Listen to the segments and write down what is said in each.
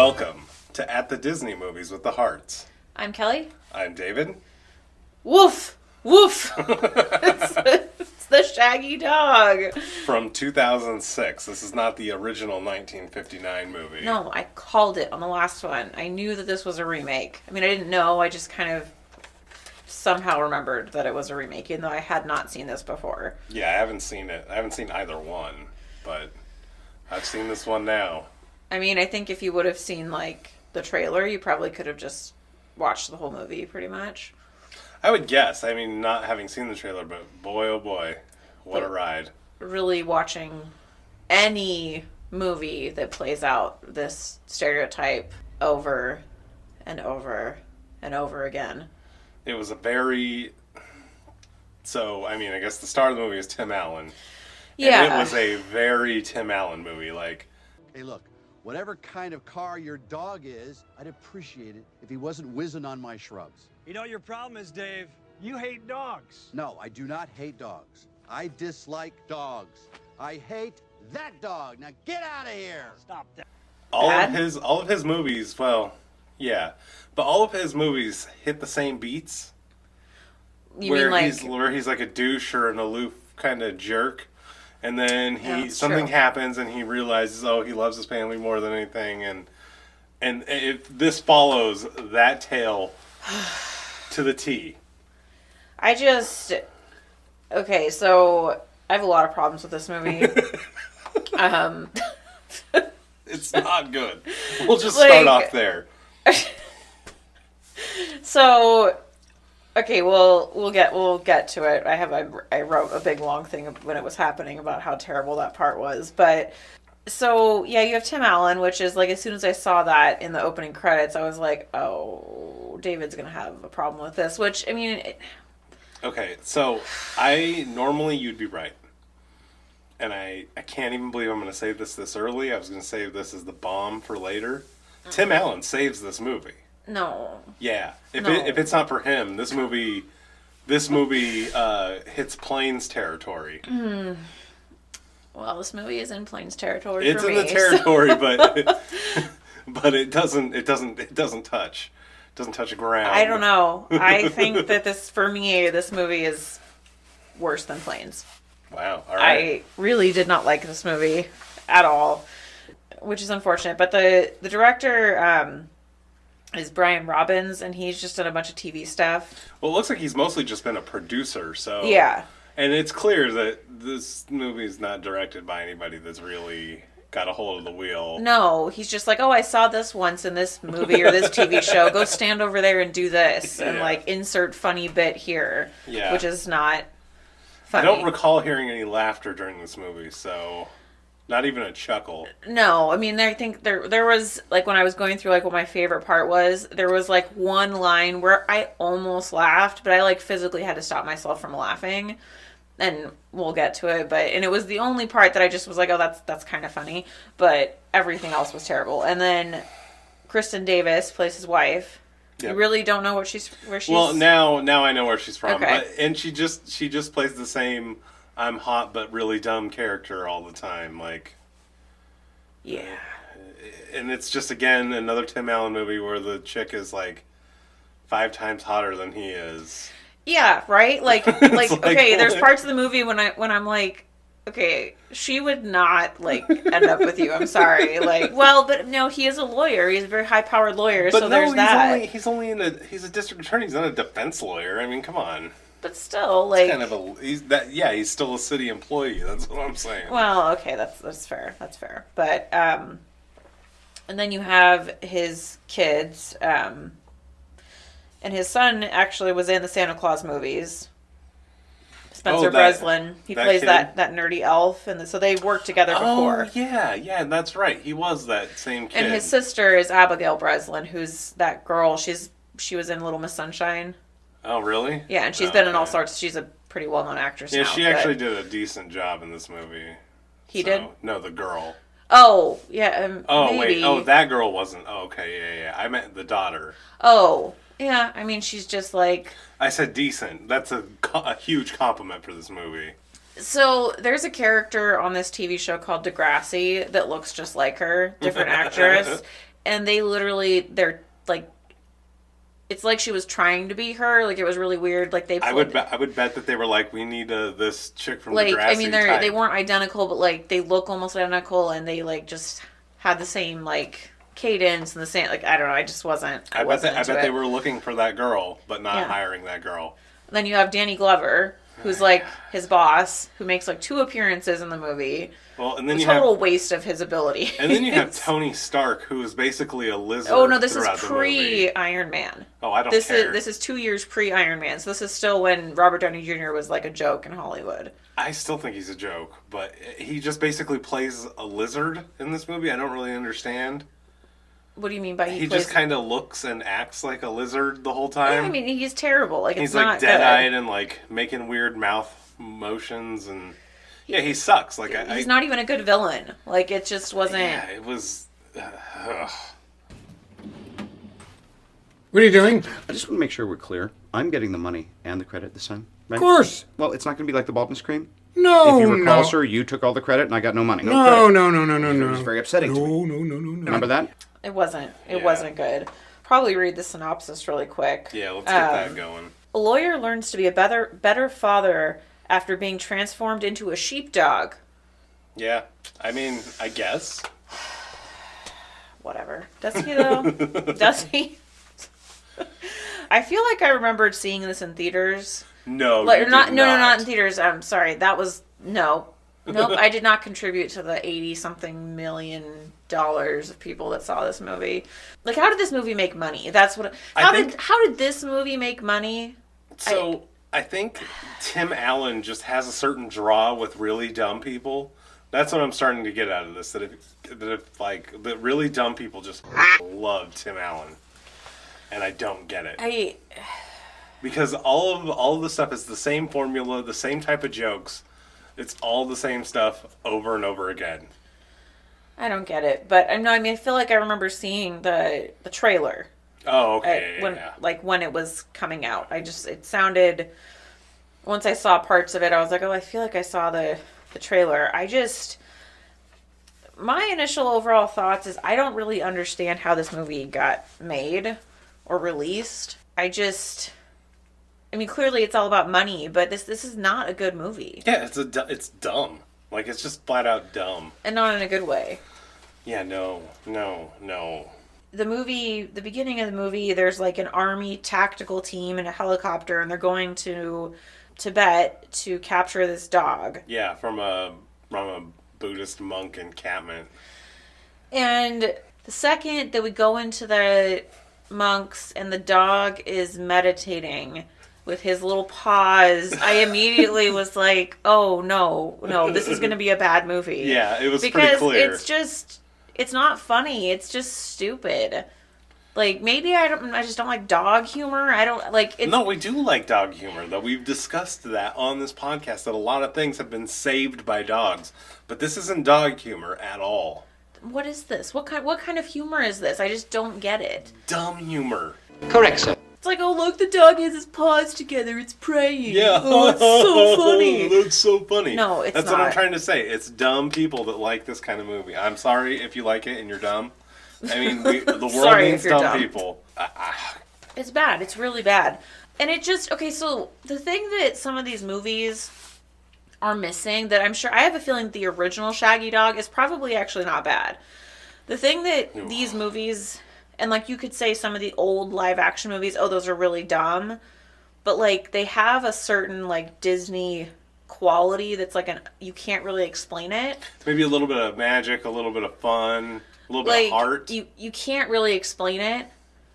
Welcome to At the Disney Movies with the Hearts. I'm Kelly. I'm David. Woof! Woof! it's the Shaggy Dog. From 2006. This is not the original 1959 movie. No, I called it on the last one. I knew that this was a remake. I mean, I didn't know. I just kind of somehow remembered that it was a remake, even though I had not seen this before. Yeah, I haven't seen it. I haven't seen either one, but I've seen this one now. I mean, I think if you would have seen, like, the trailer, you probably could have just watched the whole movie, pretty much. I would guess. I mean, not having seen the trailer, but boy, oh boy, what a ride. Really watching any movie that plays out this stereotype over and over and over again. It was a very... So, I mean, I guess the star of the movie is Tim Allen. Yeah. And it was a very Tim Allen movie, like... Hey, look, whatever kind of car your dog is, I'd appreciate it if he wasn't whizzing on my shrubs. You know what your problem is, Dave? You hate dogs. No, I do not hate dogs. I dislike dogs. I hate that dog. Now get out of here. Stop that. All of his movies, well, yeah. But all of his movies hit the same beats. You mean like... where he's like a douche or an aloof kind of jerk. And then something true. happens and he realizes, oh, he loves his family more than anything. And this follows that tale to the T. Okay, so I have a lot of problems with this movie. It's not good. We'll just start off there. So, okay, we'll get to it. I wrote a big long thing when it was happening about how terrible that part was. But so yeah, you have Tim Allen, which is like as soon as I saw that in the opening credits, I was like, oh, David's gonna have a problem with this. Which I mean, okay, so normally you'd be right. And I can't even believe I'm going to say this early. I was going to save this as the bomb for later. Tim Allen saves this movie. no. Yeah. If it's not for him, this movie hits Plains territory. Well, this movie is in Plains territory. It's for in me, the territory, but it doesn't touch ground. I don't know. I think that this movie is worse than Plains. Wow. All right. I really did not like this movie at all, which is unfortunate. But the director is Brian Robbins, and he's just done a bunch of TV stuff. Well, it looks like he's mostly just been a producer, so... Yeah. And it's clear that this movie is not directed by anybody that's really got a hold of the wheel. No, he's just like, oh, I saw this once in this movie or this TV show. Go stand over there and do this. And, like, insert funny bit here. Yeah. Which is not... funny. I don't recall hearing any laughter during this movie, so not even a chuckle. No, I mean, I think there was, like, when I was going through, like, what my favorite part was, there was, like, one line where I almost laughed, but I, like, physically had to stop myself from laughing, and we'll get to it, and it was the only part that I just was like, oh, that's kind of funny, but everything else was terrible. And then Kristen Davis plays his wife. Yep. You really don't know where she's. Well, now I know where she's from. Okay. And she just plays the same I'm hot but really dumb character all the time, like. Yeah. And it's just again another Tim Allen movie where the chick is like 5 times hotter than he is. Yeah, right? Like okay, there's parts of the movie when I'm like, okay, she would not, like, end up with you. I'm sorry. Like, well, but no, he is a lawyer. He's a very high-powered lawyer, but so no, there's that. He's a district attorney. He's not a defense lawyer. I mean, come on. But still, like... he's still a city employee. That's what I'm saying. Well, okay, that's fair. That's fair. But, and then you have his kids, and his son actually was in the Santa Claus movies. Spencer Breslin. He plays that nerdy elf, and so they worked together before. Oh, yeah, that's right. He was that same kid. And his sister is Abigail Breslin, who's that girl. She was in Little Miss Sunshine. Oh, really? Yeah, and she's been in all sorts. She's a pretty well-known actress now. Yeah, she actually did a decent job in this movie. He did? No, the girl. Oh, yeah, oh, maybe. Wait. Oh, that girl wasn't. Oh, okay, yeah. I meant the daughter. Oh, yeah. I mean, she's just like... I said decent. That's a huge compliment for this movie. So there's a character on this TV show called Degrassi that looks just like her, different actress. and they literally, they're like, it's like she was trying to be her. Like, it was really weird. Like, I would bet that they were like, we need this chick from like, Degrassi I mean, type. they weren't identical, but like they look almost identical, and they like just had the same like cadence and the same, like, I don't know. I just wasn't. I bet they were looking for that girl, but not hiring that girl. And then you have Danny Glover, who's like his boss, who makes like 2 appearances in the movie. Well, and then a you total have waste of his ability. And then you have Tony Stark, who is basically a lizard. Oh no, this is throughout the movie. pre-Iron Man. Oh, I don't this care. This is 2 years pre-Iron Man, so this is still when Robert Downey Jr. was like a joke in Hollywood. I still think he's a joke, but he just basically plays a lizard in this movie. I don't really understand. What do you mean by he just kind of looks and acts like a lizard the whole time? Yeah, I mean, he's terrible. Like, he's it's not like dead-eyed and like making weird mouth motions, and yeah, he sucks. Like, he's not even a good villain. Like, it just wasn't. Yeah, it was. What are you doing? I just want to make sure we're clear. I'm getting the money and the credit this time, right? Of course. Well, it's not going to be like the baldness cream. No, If you recall, no. sir, you took all the credit and I got no money. No. It was very upsetting to me. No. Remember that? It wasn't. It wasn't good. Probably read the synopsis really quick. Yeah, let's get that going. A lawyer learns to be a better father after being transformed into a sheepdog. Yeah, I mean, I guess. Whatever. Does he though? Does he? I feel like I remembered seeing this in theaters. No, like, you did not not in theaters. I'm sorry. That was nope. I did not contribute to the 80-something million of people that saw this movie. Like, how did this movie make money? That's what. How did this movie make money? So I think Tim Allen just has a certain draw with really dumb people. That's what I'm starting to get out of this. That really dumb people just love Tim Allen, and I don't get it. Because all of the stuff is the same formula, the same type of jokes. It's all the same stuff over and over again. I don't get it, but I feel like I remember seeing the trailer. Oh, okay. When it was coming out. It sounded, once I saw parts of it, I was like, oh, I feel like I saw the trailer. My initial overall thoughts is I don't really understand how this movie got made or released. Clearly it's all about money, but this is not a good movie. Yeah, it's dumb. Like, it's just flat out dumb. And not in a good way. Yeah, no. The beginning of the movie, there's like an army tactical team in a helicopter, and they're going to Tibet to capture this dog. Yeah, from a Buddhist monk encampment. And the second that we go into the monks and the dog is meditating with his little paws, I immediately was like, oh no, this is going to be a bad movie. Yeah, it was pretty clear. Because it's not funny. It's just stupid. Like, maybe I just don't like dog humor. I don't like it. No, we do like dog humor, though. We've discussed that on this podcast, that a lot of things have been saved by dogs. But this isn't dog humor at all. What is this? What kind of humor is this? I just don't get it. Dumb humor. Correct, sir. It's like, oh, look, the dog has his paws together. It's praying. Yeah. Oh, it's so funny. That's so funny. No, it's That's not. what I'm trying to say. It's dumb people that like this kind of movie. I'm sorry if you like it and you're dumb. I mean, the world Sorry needs if you're dumb dumb. people. It's bad. It's really bad. And it just, okay, so the thing that some of these movies are missing, that I'm sure, I have a feeling the original Shaggy Dog is probably actually not bad. The thing that these movies, and like you could say some of the old live action movies, oh, those are really dumb. But like they have a certain like Disney quality that's like you can't really explain it. Maybe a little bit of magic, a little bit of fun, a little bit of heart. You can't really explain it,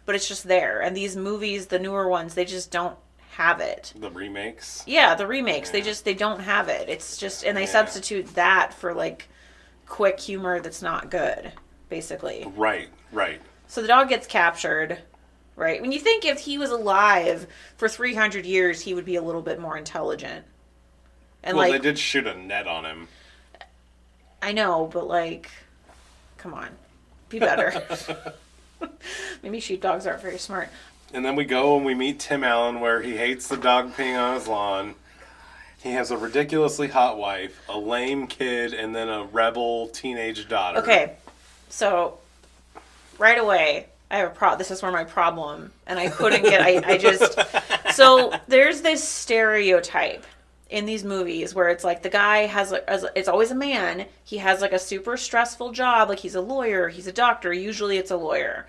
but it's just there. And these movies, the newer ones, they just don't have it. The remakes? Yeah, the remakes. Yeah. They don't have it. It's just, and they substitute that for like quick humor that's not good, basically. Right. So the dog gets captured, right? When you think if he was alive for 300 years, he would be a little bit more intelligent. And well, they did shoot a net on him. I know, but like, come on. Be better. Maybe sheepdogs aren't very smart. And then we go and we meet Tim Allen, where he hates the dog peeing on his lawn. He has a ridiculously hot wife, a lame kid, and then a rebel teenage daughter. Okay, so right away, I have a problem. This is where my problem, and I couldn't get. I just. So there's this stereotype in these movies where it's like the guy has like, it's always a man. He has like a super stressful job. Like he's a lawyer, he's a doctor. Usually it's a lawyer,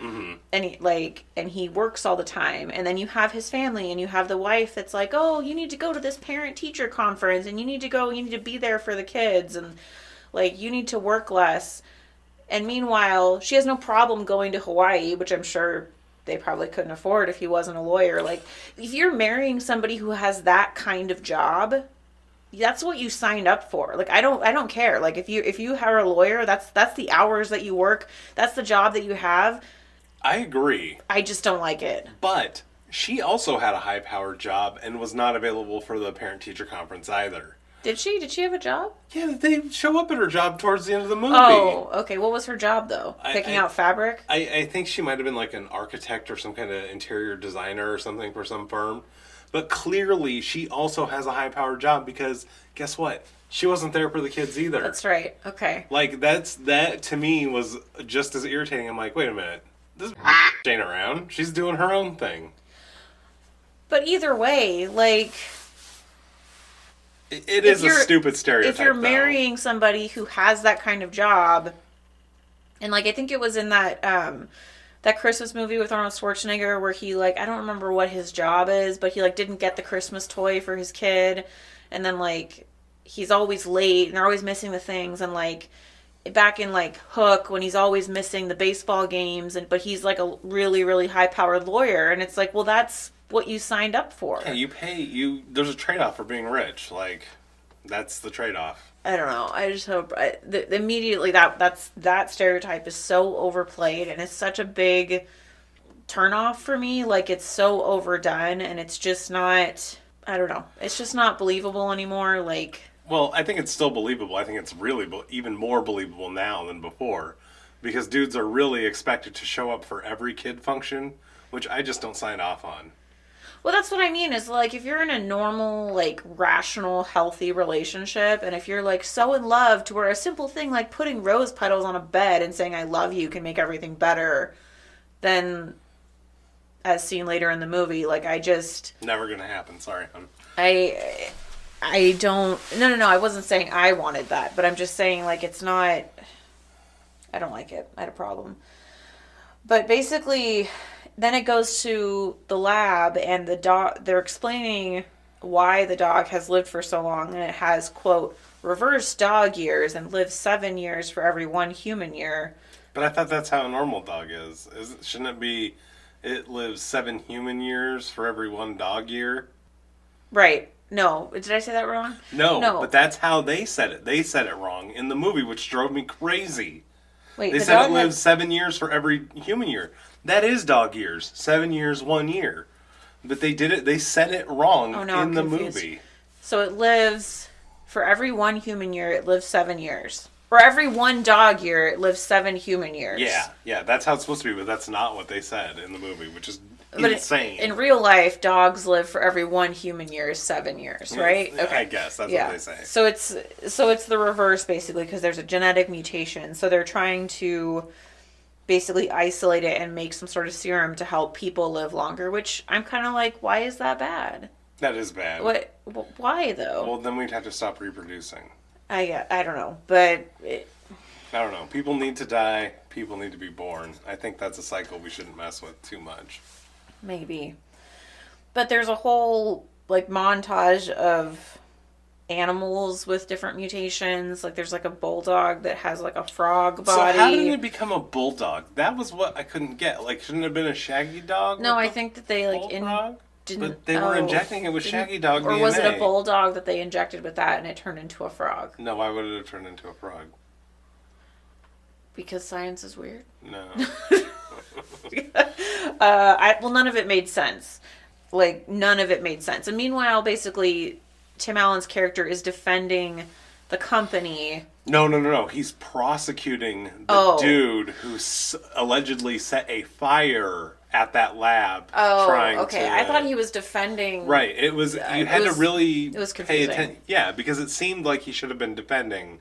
and he works all the time. And then you have his family, and you have the wife that's like, oh, you need to go to this parent teacher conference, and you need to be there for the kids, and like you need to work less. And meanwhile, she has no problem going to Hawaii, which I'm sure they probably couldn't afford if he wasn't a lawyer. Like, if you're marrying somebody who has that kind of job, that's what you signed up for. Like, I don't care. Like, if you are a lawyer, that's the hours that you work. That's the job that you have. I agree. I just don't like it. But she also had a high-powered job and was not available for the parent-teacher conference either. Did she? Did she have a job? Yeah, they show up at her job towards the end of the movie. Oh, okay. What was her job, though? Picking out fabric? I think she might have been like an architect or some kind of interior designer or something for some firm. But clearly, she also has a high-powered job because, guess what? She wasn't there for the kids either. That's right. Okay. Like, that to me was just as irritating. I'm like, wait a minute. This ain't around. She's doing her own thing. But either way, like... It is a stupid stereotype. If you're marrying somebody who has that kind of job, and like I think it was in that that Christmas movie with Arnold Schwarzenegger where he like, I don't remember what his job is, but he like didn't get the Christmas toy for his kid, and then like he's always late and they're always missing the things, and like back in like Hook when he's always missing the baseball games, but he's like a really, really high powered lawyer, and it's like, well, that's what you signed up for. Yeah, there's a trade-off for being rich. Like, that's the trade-off. I don't know. I just hope immediately that stereotype is so overplayed, and it's such a big turnoff for me. Like, it's so overdone, and it's just not, I don't know. It's just not believable anymore. Like, well, I think it's still believable. I think it's really even more believable now than before, because dudes are really expected to show up for every kid function, which I just don't sign off on. Well, that's what I mean is like if you're in a normal, like rational, healthy relationship, and if you're like so in love to where a simple thing like putting rose petals on a bed and saying I love you can make everything better, then as seen later in the movie, like I just... Never gonna happen. Sorry, hon. I don't... No. I wasn't saying I wanted that, but I'm just saying like it's not... I don't like it. I had a problem. But basically... Then it goes to the lab, and the dog, they're explaining why the dog has lived for so long, and it has, quote, reverse dog years and lives 7 years for every 1 human year. But I thought that's how a normal dog is. Shouldn't it be it lives 7 human years for every 1 dog year? Right. No. Did I say that wrong? No, but that's how they said it. They said it wrong in the movie, which drove me crazy. Wait, they said it lives 7 years for every human year. That is dog years. 7 years, 1 year. But they did it. They said it wrong in the movie. So it lives for every 1 human year. It lives 7 years. For every 1 dog year, it lives 7 human years. Yeah. That's how it's supposed to be. But that's not what they said in the movie, which is insane. In real life, dogs live for every 1 human year is 7 years, right? Okay. I guess that's what they say. So it's the reverse basically because there's a genetic mutation. So they're trying to basically isolate it and make some sort of serum to help people live longer, which I'm kind of like, why is that bad? That is bad. What? Why though? Well, then we'd have to stop reproducing. I don't know, but I don't know. People need to die. People need to be born. I think that's a cycle we shouldn't mess with too much. Maybe. But there's a whole like montage of animals with different mutations. Like there's like a bulldog that has like a frog body. So how did it become a bulldog? That was what I couldn't get. Like, shouldn't it have been a Shaggy Dog? No, I think that they like didn't. But they were injecting it with Shaggy Dog DNA. Or was it a bulldog that they injected with that and it turned into a frog? No, why would it have turned into a frog? Because science is weird. No. Well, none of it made sense. Like, none of it made sense. And meanwhile, basically, Tim Allen's character is defending the company. No. He's prosecuting the dude who allegedly set a fire at that lab. I thought he was defending. Right. It was. You had to really it was pay confusing. attention. Yeah, because it seemed like he should have been defending,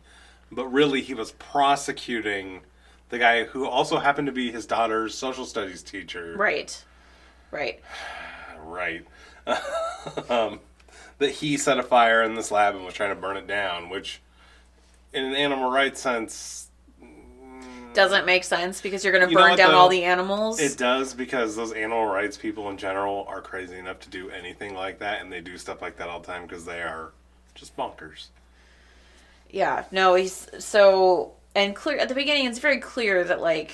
but really he was prosecuting the guy who also happened to be his daughter's social studies teacher. Right. Right. That he set a fire in this lab and was trying to burn it down, which, in an animal rights sense, Doesn't make sense because you're going to You know burn what, down though? all the animals. it does, because those animal rights people in general are crazy enough to do anything like that, and they do stuff like that all the time because they are just bonkers. Yeah, no, he's so, and clear at the beginning. It's very clear that like,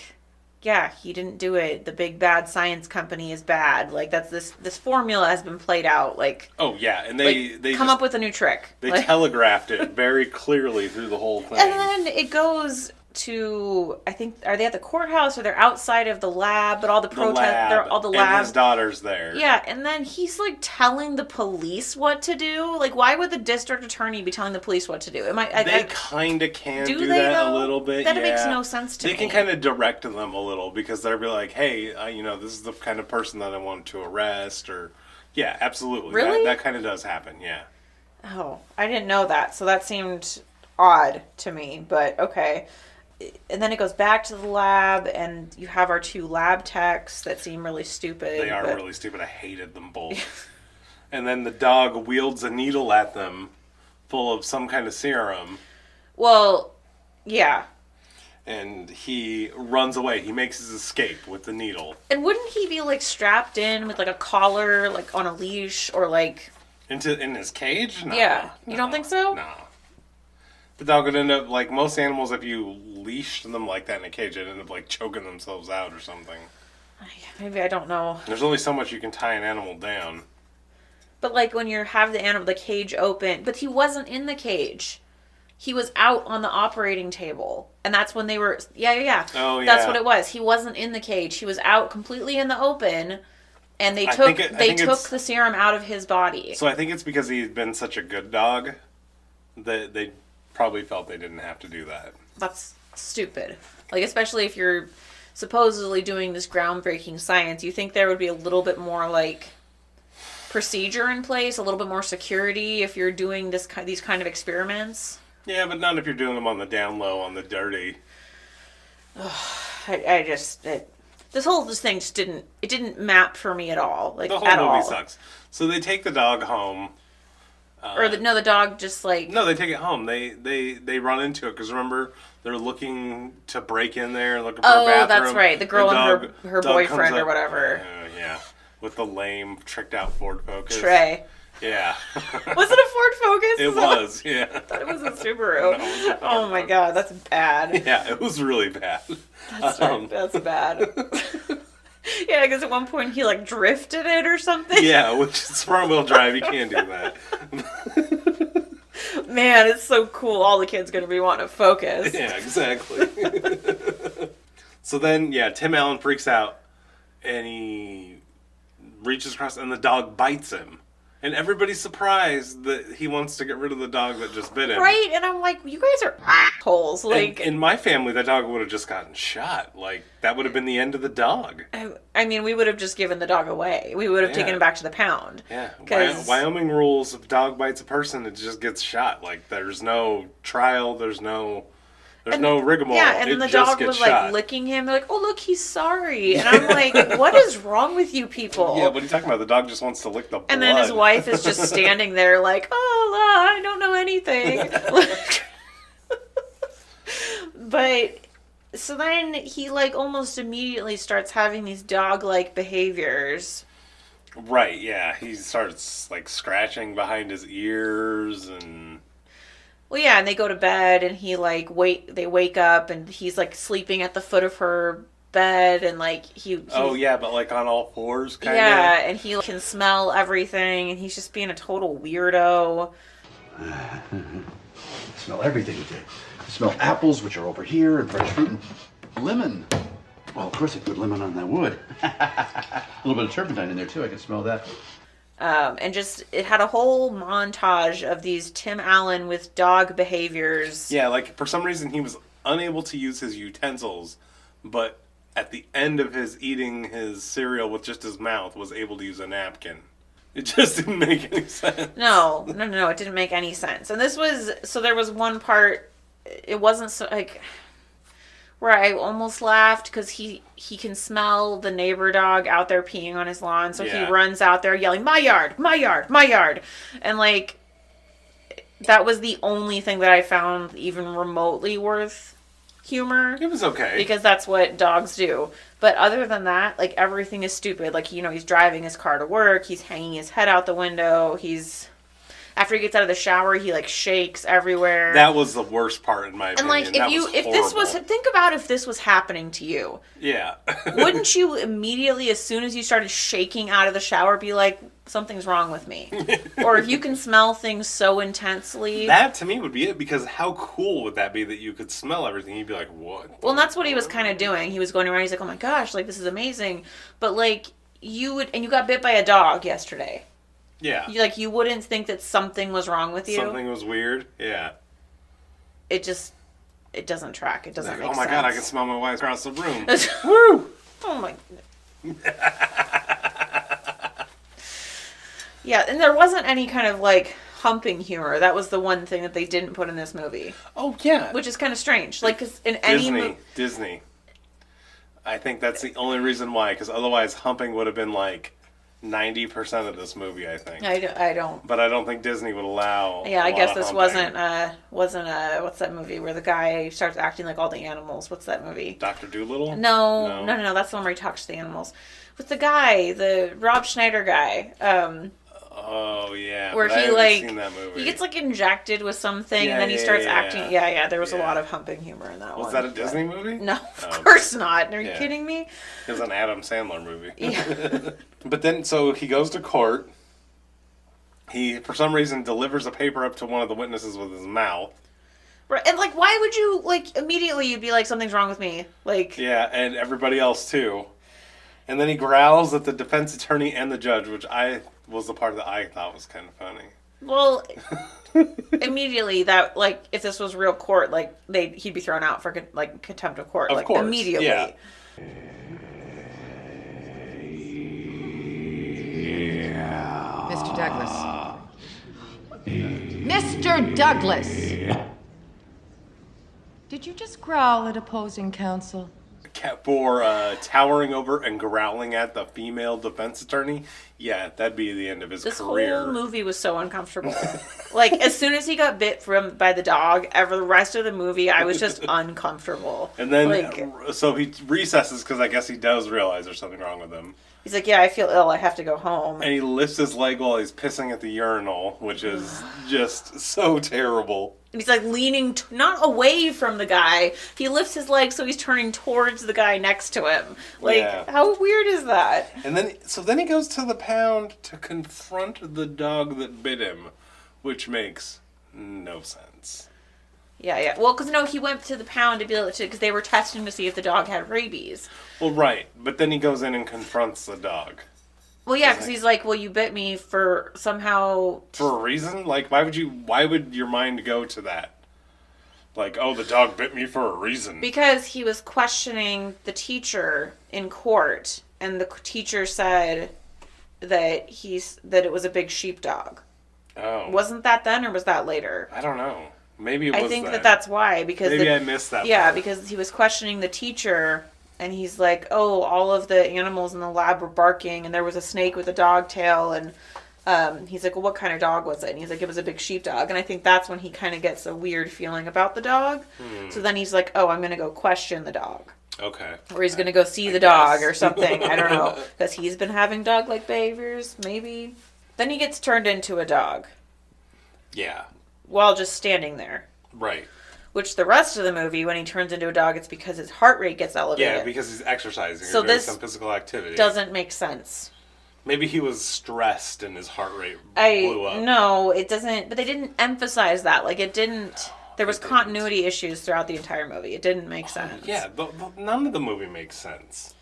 yeah, he didn't do it. The big bad science company is bad. Like that's this formula has been played out. Like, Oh yeah, and like, they come just, up with a new trick. they Like, telegraphed it very clearly through the whole thing. and then it goes to, I think, are they at the courthouse or they're outside of the lab? But all the the protest, lab, they're all the and lab. his daughter's there. Yeah, and then he's like telling the police what to do. Like, why would the district attorney be telling the police what to do? They kind of can do they, that though? a little bit. That yeah. makes no sense to They me. can kind of direct them a little, because they'll be like, "Hey, this is the kind of person that I want to arrest," or yeah, absolutely. Really? That kind of does happen. Yeah. Oh, I didn't know that. So that seemed odd to me, but okay. And then it goes back to the lab, and you have our two lab techs that seem really stupid. They are but- really stupid. I hated them both. And then the dog wields a needle at them, full of some kind of serum, Well, yeah. and he runs away. He makes his escape with the needle And wouldn't he be like strapped in with like a collar, like on a leash, or like? in his cage. No, Yeah. You don't think so? No. The dog would end up like most animals. If you leash them like that in a cage, they'd end up like choking themselves out or something. Maybe I don't know. There's only so much you can tie an animal down. But like when you have the cage open, but he wasn't in the cage. He was out on the operating table, and that's when they were. Yeah. Oh, yeah. That's what it was. He wasn't in the cage. He was out completely in the open, and they I took think took it's- the serum out of his body. So I think it's because he'd been such a good dog that they probably felt they didn't have to do that. That's stupid. Like, especially if you're supposedly doing this groundbreaking science, you think there would be a little bit more like procedure in place, a little bit more security if you're doing these kind of experiments. Yeah, but not if you're doing them on the down low, on the dirty. This thing just didn't map for me at all. Like, The whole at movie all. sucks. So they take the dog home. The dog just like. No, they take it home. They run into it because remember they're looking to break in there, looking for a bathroom. That's right. The girl and her dog boyfriend comes or up- whatever. Yeah, with the lame, tricked out Ford Focus. Trey. Yeah. Was it a Ford Focus? It was. Yeah. I thought it was a Subaru. No, it was a Ford Oh my Focus. god, that's bad. Yeah, it was really bad. That's bad. Yeah, because at one point he like drifted it or something. Yeah, which is front wheel drive. You can't do that. Man, it's so cool. All the kids gonna be wanting to Focus. Yeah, exactly. So then, yeah, Tim Allen freaks out, and he reaches across, and the dog bites him. And everybody's surprised that he wants to get rid of the dog that just bit him. Right, and I'm like, you guys are assholes. Like, in my family, that dog would have just gotten shot. Like, that would have been the end of the dog. I mean, we would have just given the dog away. We would have taken Yeah. him back to the pound. Yeah, 'Cause- Wyoming rules: if a dog bites a person, it just gets shot. Like, there's no trial, there's no rigmarole. Yeah, and then it the just dog gets was shot. like licking him. They're like, oh look, he's sorry. And I'm like, what is wrong with you people? Yeah, what are you talking about? The dog just wants to lick the blood. And then his wife is just standing there like, oh, I don't know anything. But so then he like almost immediately starts having these dog-like behaviors. Right, yeah. He starts like scratching behind his ears and Well, yeah, and they go to bed and he like they wake up and he's like sleeping at the foot of her bed and like he oh yeah, but like on all fours kind of. yeah, and he can smell everything and he's just being a total weirdo. Smell everything you did. I smell apples, which are over here, and fresh fruit, and lemon. Well, of course I put lemon on that wood. A little bit of turpentine in there, too. I can smell that. And just, it had a whole montage of these Tim Allen with dog behaviors. Yeah, like for some reason he was unable to use his utensils, but at the end of his eating his cereal with just his mouth was able to use a napkin. It just didn't make any sense. No, it didn't make any sense. And this was, so there was one part, it wasn't so, like, where I almost laughed because he can smell the neighbor dog out there peeing on his lawn, so Yeah. he runs out there yelling, "My yard, my yard, my yard," and like that was the only thing that I found even remotely worth humor. It was okay. Because that's what dogs do. But other than that, like, everything is stupid. Like, you know, he's driving his car to work. He's hanging his head out the window. After he gets out of the shower, he, like, shakes everywhere. That was the worst part, in my and, opinion. like, think about if this was happening to you. Yeah. Wouldn't you immediately, as soon as you started shaking out of the shower, be like, something's wrong with me? Or if you can smell things so intensely. That, to me, would be it, because how cool would that be that you could smell everything? You'd be like, what? Well, and that's what he was kind of doing. He was going around, he's like, oh my gosh, like, this is amazing. But, like, you got bit by a dog yesterday. Yeah. You wouldn't think that something was wrong with you. Something was weird? Yeah. It doesn't track. It doesn't Like, make oh my sense. God, I can smell my wife across the room. Woo! Oh my. Yeah, and there wasn't any kind of, like, humping humor. That was the one thing that they didn't put in this movie. Oh, yeah. Which is kind of strange. Like, 'cause in any Disney. I think that's the only reason why, because otherwise humping would have been like 90% of this movie, I think. I don't. But I don't think Disney would allow. Yeah, a I lot guess of this humping. wasn't what's that movie where the guy starts acting like all the animals? What's that movie? Dr. Dolittle? No, that's the one where he talks to the animals. With the guy, the Rob Schneider guy, Oh yeah. where but I he haven't like seen that movie. he gets like injected with something, Yeah, and then he yeah, starts yeah, acting. yeah. Yeah, there was a Yeah. lot of humping humor in that one. Was that a Disney movie? No, of Oh. course not. Are you Yeah. kidding me? It was an Adam Sandler movie. Yeah. But then, so he goes to court. He, for some reason, delivers a paper up to one of the witnesses with his mouth. Right, and like, why would you like immediately? You'd be like, something's wrong with me. Like, Yeah, and everybody else too. And then he growls at the defense attorney and the judge, which was the part that I thought was kind of funny. well, immediately that like if this was real court, like he'd be thrown out for like contempt of court. Of like course, immediately. yeah. Mr. Douglas. Mr. Douglas! Did you just growl at opposing counsel? For towering over and growling at the female defense attorney, yeah, that'd be the end of his This career. whole movie was so uncomfortable. Like, as soon as he got bit by the dog, the rest of the movie, I was just uncomfortable. And then, like, so he recesses because I guess he does realize there's something wrong with him. he's like, yeah, I feel ill. I have to go home. And he lifts his leg while he's pissing at the urinal, which is just so terrible. And he's like leaning not away from the guy. He lifts his leg so he's turning towards the guy next to him. Like, Yeah. how weird is that? And then he goes to the pound to confront the dog that bit him, which makes no sense. Yeah. Well, because no, he went to the pound to be able to, because they were testing to see if the dog had rabies. Well, right, but then he goes in and confronts the dog. Well, yeah, because he's like, well, you bit me for somehow. For a reason? Like, why would your mind go to that? Like, oh, the dog bit me for a reason. Because he was questioning the teacher in court, and the teacher said that it was a big sheepdog. Oh. Wasn't that then, or was that later? I don't know. Maybe it was I think then. that's why, because Maybe I missed that Yeah, part. because he was questioning the teacher, and he's like, oh, all of the animals in the lab were barking, and there was a snake with a dog tail, and he's like, well, what kind of dog was it? And he's like, it was a big sheepdog. And I think that's when he kind of gets a weird feeling about the dog. So then he's like, oh, I'm going to go question the dog. Okay. Or he's going to go see the dog or something. I don't know. Because he's been having dog-like behaviors, maybe. Then he gets turned into a dog Yeah. while just standing there. Right. Which the rest of the movie, when he turns into a dog, it's because his heart rate gets elevated. Yeah, because he's exercising So or doing this some physical activity. doesn't make sense. Maybe he was stressed and his heart rate blew up. No, it doesn't. But they didn't emphasize that. Like, it didn't. There was continuity issues throughout the entire movie. It didn't make sense. Yeah, none of the movie makes sense.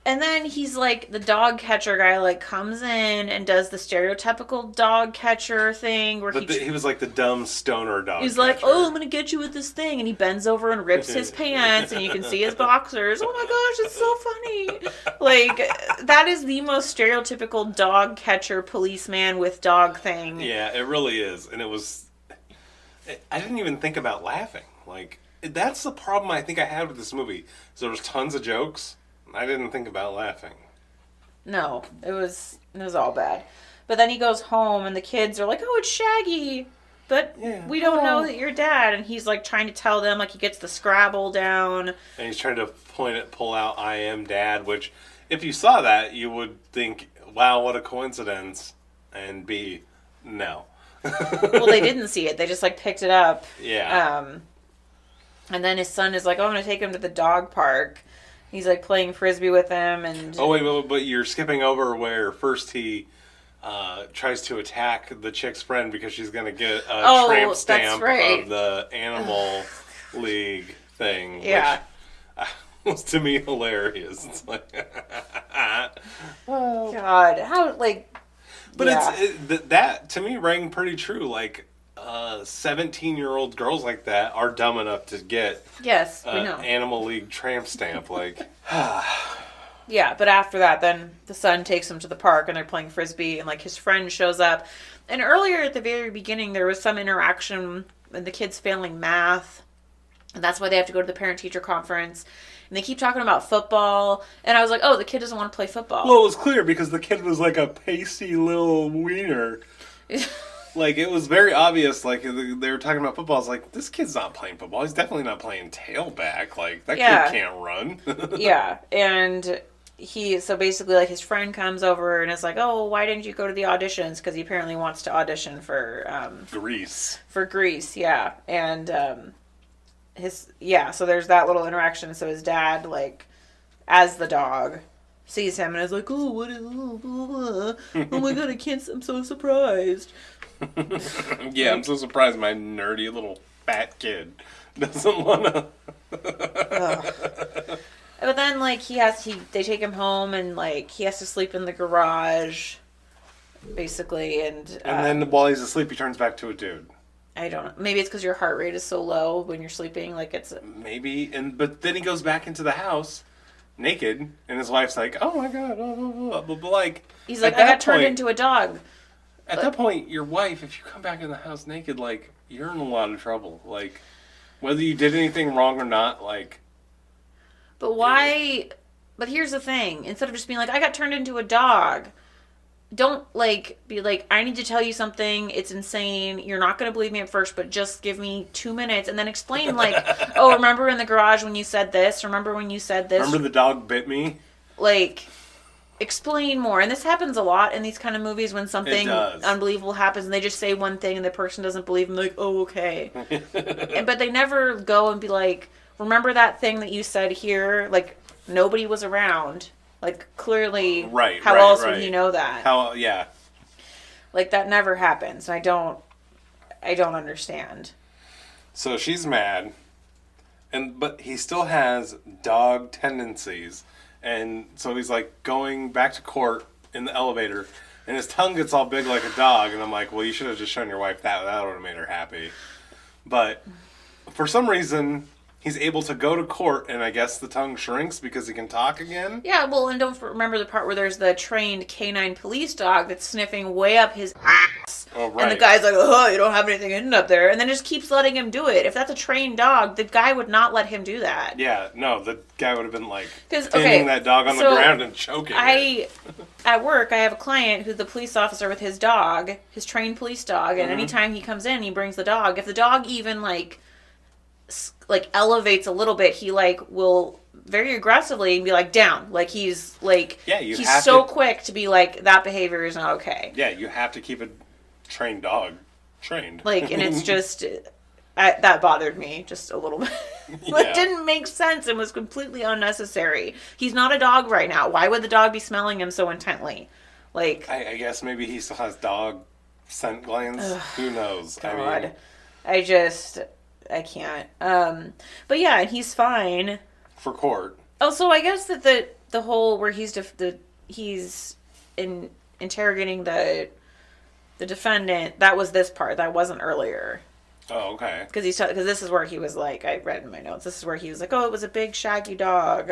And then he's like, the dog catcher guy, like, comes in and does the stereotypical dog catcher thing where But he was like the dumb stoner dog. he's like, catcher. oh, I'm going to get you with this thing. And he bends over and rips his pants, and you can see his boxers. Oh my gosh, it's so funny. Like, that is the most stereotypical dog catcher policeman with dog thing. Yeah, it really is. And it was... I didn't even think about laughing. Like, that's the problem I think I had with this movie. So there was tons of jokes. I didn't think about laughing. No, it was all bad. But then he goes home and the kids are like, "Oh, it's Shaggy." But we don't know that you're dad, and he's like trying to tell them, like he gets the Scrabble down. And he's trying to pull out "I am dad," which if you saw that, you would think, "Wow, what a coincidence," and B, no. Well, they didn't see it; they just like picked it up. Yeah. And then his son is like, "Oh, I'm gonna take him to the dog park." He's like playing frisbee with him, and Oh wait, but you're skipping over where first he tries to attack the chick's friend because she's gonna get a tramp stamp of the Animal League thing. Yeah. Which was to me hilarious. It's like, God, how like. but yeah. that to me rang pretty true. Like 17-year-old girls like that are dumb enough to get Yes, we know. Animal League tramp stamp. Like, Yeah, but after that, then the son takes him to the park and they're playing frisbee, and like his friend shows up. And earlier at the very beginning, there was some interaction with the kids failing math, and that's why they have to go to the parent-teacher conference. And they keep talking about football, and I was like, "Oh, the kid doesn't want to play football." well, it was clear because the kid was like a pasty little wiener. Like, it was very obvious, like, they were talking about football. I was like, this kid's not playing football. He's definitely not playing tailback. Like, that Yeah. kid can't run. Yeah, and so basically, like, his friend comes over and is like, "Oh, why didn't you go to the auditions?" Because he apparently wants to audition for Grease. Grease, yeah. And so there's that little interaction. So his dad, like, as the dog, sees him and is like, "Oh, what is, oh, blah, blah. Oh my God, I'm so surprised." Yeah, I'm so surprised my nerdy little fat kid doesn't want to. But then, like, they take him home and, like, he has to sleep in the garage, basically, and then while he's asleep, he turns back to a dude. I don't know. Maybe it's because your heart rate is so low when you're sleeping, like, it's... Maybe, but then he goes back into the house naked, and his wife's like, "Oh my God," but like... He's like, "I got turned into a dog." At that point, your wife, if you come back in the house naked, like, you're in a lot of trouble. Like, whether you did anything wrong or not, like... But why... But here's the thing. Instead of just being like, "I got turned into a dog," don't, like, be like, "I need to tell you something. It's insane. You're not going to believe me at first, but just give me 2 minutes." And then explain, like, "Oh, remember in the garage when you said this? Remember when you said this?" Remember the dog bit me? Like... explain more. And this happens a lot in these kind of movies when something unbelievable happens and they just say one thing and the person doesn't believe them. Like, "Oh, okay." But they never go and be like, "Remember that thing that you said here?" Like, nobody was around. Like, clearly, how else would he know that? Yeah. Like, that never happens. I don't understand. So she's mad, but he still has dog tendencies. And so he's like going back to court in the elevator, and his tongue gets all big like a dog. And I'm like, well, you should have just shown your wife that. That would have made her happy. But for some reason, he's able to go to court, and I guess the tongue shrinks because he can talk again. Yeah, well, and don't remember the part where there's the trained canine police dog that's sniffing way up his ass. Oh, right. And the guy's like, "Oh, you don't have anything hidden up there," and then just keeps letting him do it. If that's a trained dog, the guy would not let him do that. Yeah, no, the guy would have been like pinning that dog on the ground and choking it. At work, I have a client who's the police officer with his dog, his trained police dog, and anytime he comes in, he brings the dog. If the dog even like elevates a little bit, he like will very aggressively be like, "Down." Like he's like, he's so quick to be like, that behavior is not okay. Yeah, you have to keep a trained dog trained. Like, and it's just that bothered me just a little bit. It didn't make sense and was completely unnecessary. He's not a dog right now. Why would the dog be smelling him so intently? Like, I guess maybe he still has dog scent glands. Who knows? God, I can't. But yeah, and he's fine for court. Also, I guess that the whole where he's interrogating the defendant, that was this part. That wasn't earlier. Oh, okay. Because this is where he was like, I read in my notes. This is where he was like, "Oh, it was a big shaggy dog."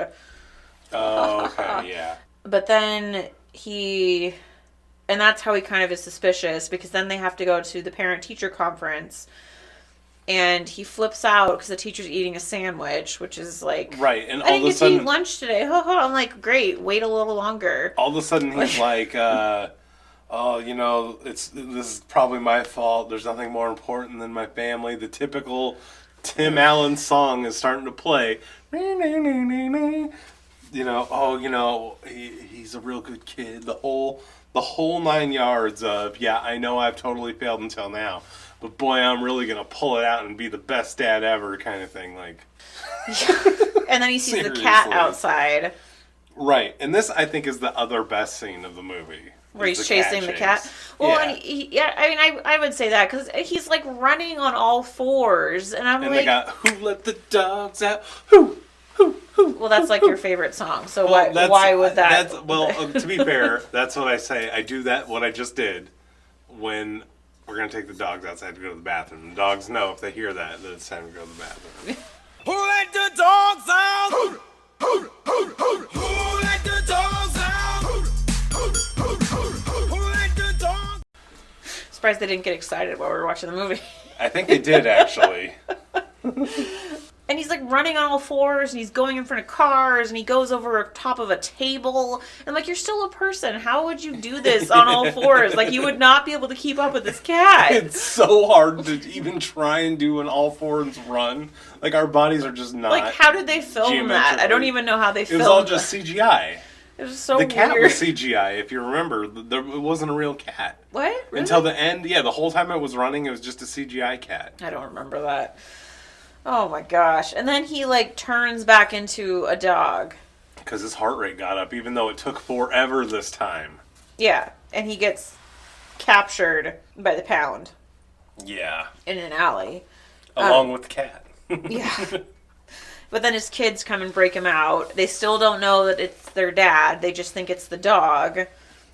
Oh, okay, yeah. But then and that's how he kind of is suspicious, because then they have to go to the parent-teacher conference. and he flips out because the teacher's eating a sandwich, which is like, Right, and I all didn't of a get to eat sudden, lunch today. I'm like, great, wait a little longer. all of a sudden he's like, oh, you know, this is probably my fault. There's nothing more important than my family. The typical Tim Allen song is starting to play. You know, oh, you know, he's a real good kid. The whole 9 yards of, yeah, I know I've totally failed until now, but boy, I'm really gonna pull it out and be the best dad ever, kind of thing. Like, And then he sees the cat Seriously. outside. right, and this I think is the other best scene of the movie. Where is he's the cat chasing the chase. cat. Well, Yeah. and yeah, I mean, I would say that because he's like running on all fours, and I'm And like, they got "Who Let the Dogs Out?" Who? well, that's like your favorite song. So Well, why would that? To be fair, that's what I say. I do that. What I just did when we're gonna take the dogs outside to go to the bathroom. The dogs know if they hear that it's time to go to the bathroom. Who let the dogs out? Who let the dogs out? Who let the dogs? Surprised they didn't get excited while we were watching the movie. I think they did actually. And he's like running on all fours, and he's going in front of cars, and he goes over top of a table. And like, you're still a person. How would you do this on all fours? Like, you would not be able to keep up with this cat. It's so hard to even try and do an all fours run. Like our bodies are just not. Like, how did they film that? I don't geometrically- even know how they It filmed was all just that. CGI. It was so The cat weird. was CGI, if you remember. It wasn't a real cat. What? Really? Until the end, yeah, the whole time it was running, it was just a CGI cat. I don't remember that. Oh my gosh. And then he like turns back into a dog. Because his heart rate got up, even though it took forever this time. Yeah. And he gets captured by the pound Yeah. in an alley. Along with the cat. Yeah. But then his kids come and break him out. They still don't know that it's their dad. They just think it's the dog.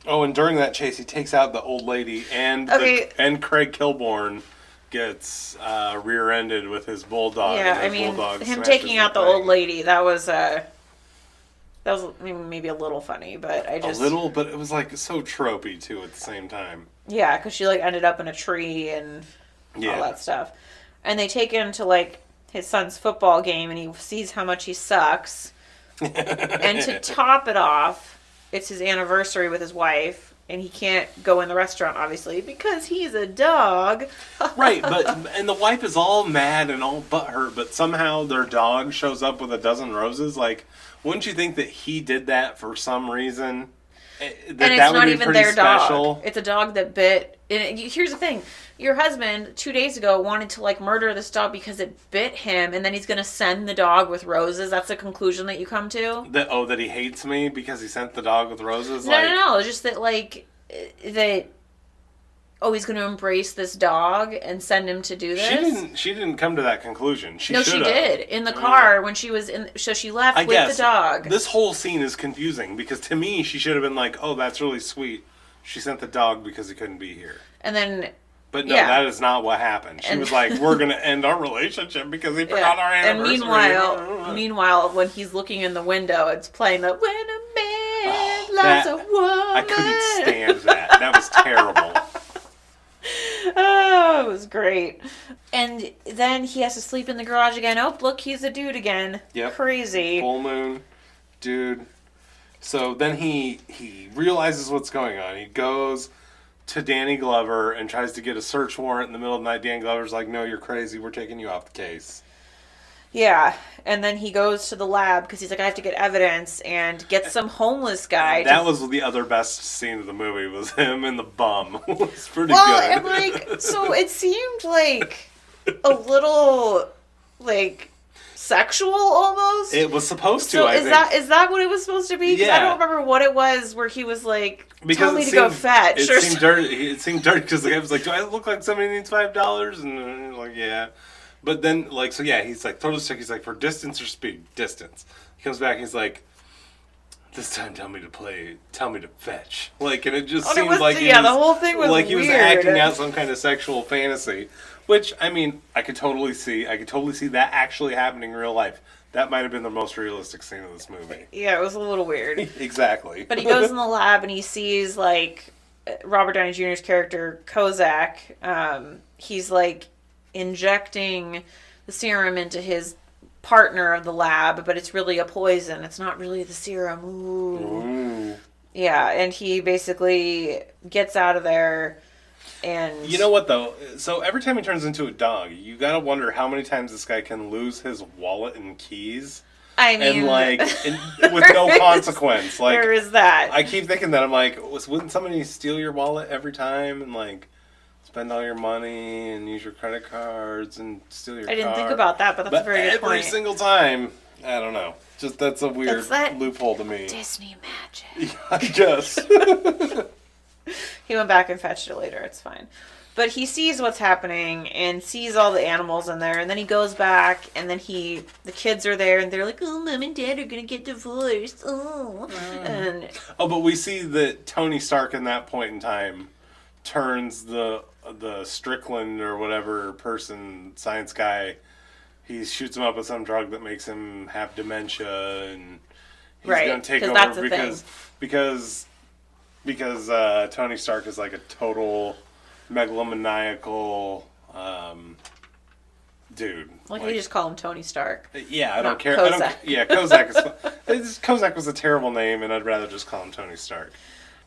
Oh, and during that chase, he takes out the old lady, and Okay. and Craig Kilborn gets rear-ended with his bulldog. Yeah, and his I mean, bulldog him smashes taking out the thing. old lady, that was maybe a little funny, but I just... A little, but it was like so tropey too at the same time. Yeah, because she like ended up in a tree and all that stuff. And they take him to like his son's football game, and he sees how much he sucks. And to top it off, it's his anniversary with his wife, and he can't go in the restaurant, obviously, because he's a dog. Right, and the wife is all mad and all butthurt, but somehow their dog shows up with a dozen roses. Like, wouldn't you think that he did that for some reason? And it's not even their special? dog. It's a dog that bit. And here's the thing: your husband 2 days ago wanted to like murder this dog because it bit him, and then he's gonna send the dog with roses. That's the conclusion that you come to. That he hates me because he sent the dog with roses. No. Just that like that. Oh, he's gonna embrace this dog and send him to do this. She didn't come to that conclusion. She No, she should've. did in the car when she was in. So she left I with guess the dog. this whole scene is confusing because to me she should have been like, "Oh, that's really sweet." She sent the dog because he couldn't be here. And then. But no, Yeah. that is not what happened. She was like, "We're gonna end our relationship because he forgot our And anniversary." meanwhile, when he's looking in the window, it's playing the "When a Man Loves a Woman." I couldn't stand that. That was terrible. Oh, it was great. And then he has to sleep in the garage again. Oh, look, he's a dude again. Yep. Crazy. Full moon, dude. So then he realizes what's going on. He goes to Danny Glover and tries to get a search warrant in the middle of the night. Danny Glover's like, "No, you're crazy. We're taking you off the case." Yeah. And then he goes to the lab because he's like, I have to get evidence and get some homeless guy. That was the other best scene of the movie, was him and the bum. It was pretty Well, good. and like, so it seemed like a little, like, sexual almost. It was supposed to, So I is think. is that what it was supposed to be? 'Cause I Yeah. don't remember what it was where he was like, tell me it to go seemed- fetch. It or seemed dirty. It seemed dirty because the guy was like, "Do I look like somebody needs $5?" And like, yeah. But then, like, so yeah, he's like, throw this check. He's like, for distance or speed? Distance. He comes back and he's like, this time tell me to fetch. Like, and it just seemed like the whole thing was like he was weird. acting out some kind of sexual fantasy. Which, I mean, I could totally see that actually happening in real life. That might have been the most realistic scene of this movie. Yeah, it was a little weird. Exactly. But he goes in the lab and he sees, like, Robert Downey Jr.'s character, Kozak. He's like, injecting the serum into his partner of the lab, but it's really a poison. It's not really the serum. Ooh. Yeah, and he basically gets out of there. And you know what though? So every time he turns into a dog, you gotta wonder how many times this guy can lose his wallet and keys. I mean, and with no consequence. Like, there is that. I keep thinking that. I'm like, wouldn't somebody steal your wallet every time and like spend all your money and use your credit cards and steal your car? I didn't think about that, but that's a very good point. Every single time, I don't know. Just that's a weird loophole to me. Disney magic. Yeah, I guess. He went back and fetched it later. It's fine. But he sees what's happening and sees all the animals in there, and then he goes back, and then the kids are there, and they're like, "Oh, Mom and Dad are gonna get divorced." Oh, but we see that Tony Stark in that point in time turns the Strickland or whatever person, science guy. He shoots him up with some drug that makes him have dementia, and he's gonna take over because Tony Stark is like a total megalomaniacal dude. Like you just call him Tony Stark. Yeah, I don't care. Kozak. Kozak was a terrible name, and I'd rather just call him Tony Stark.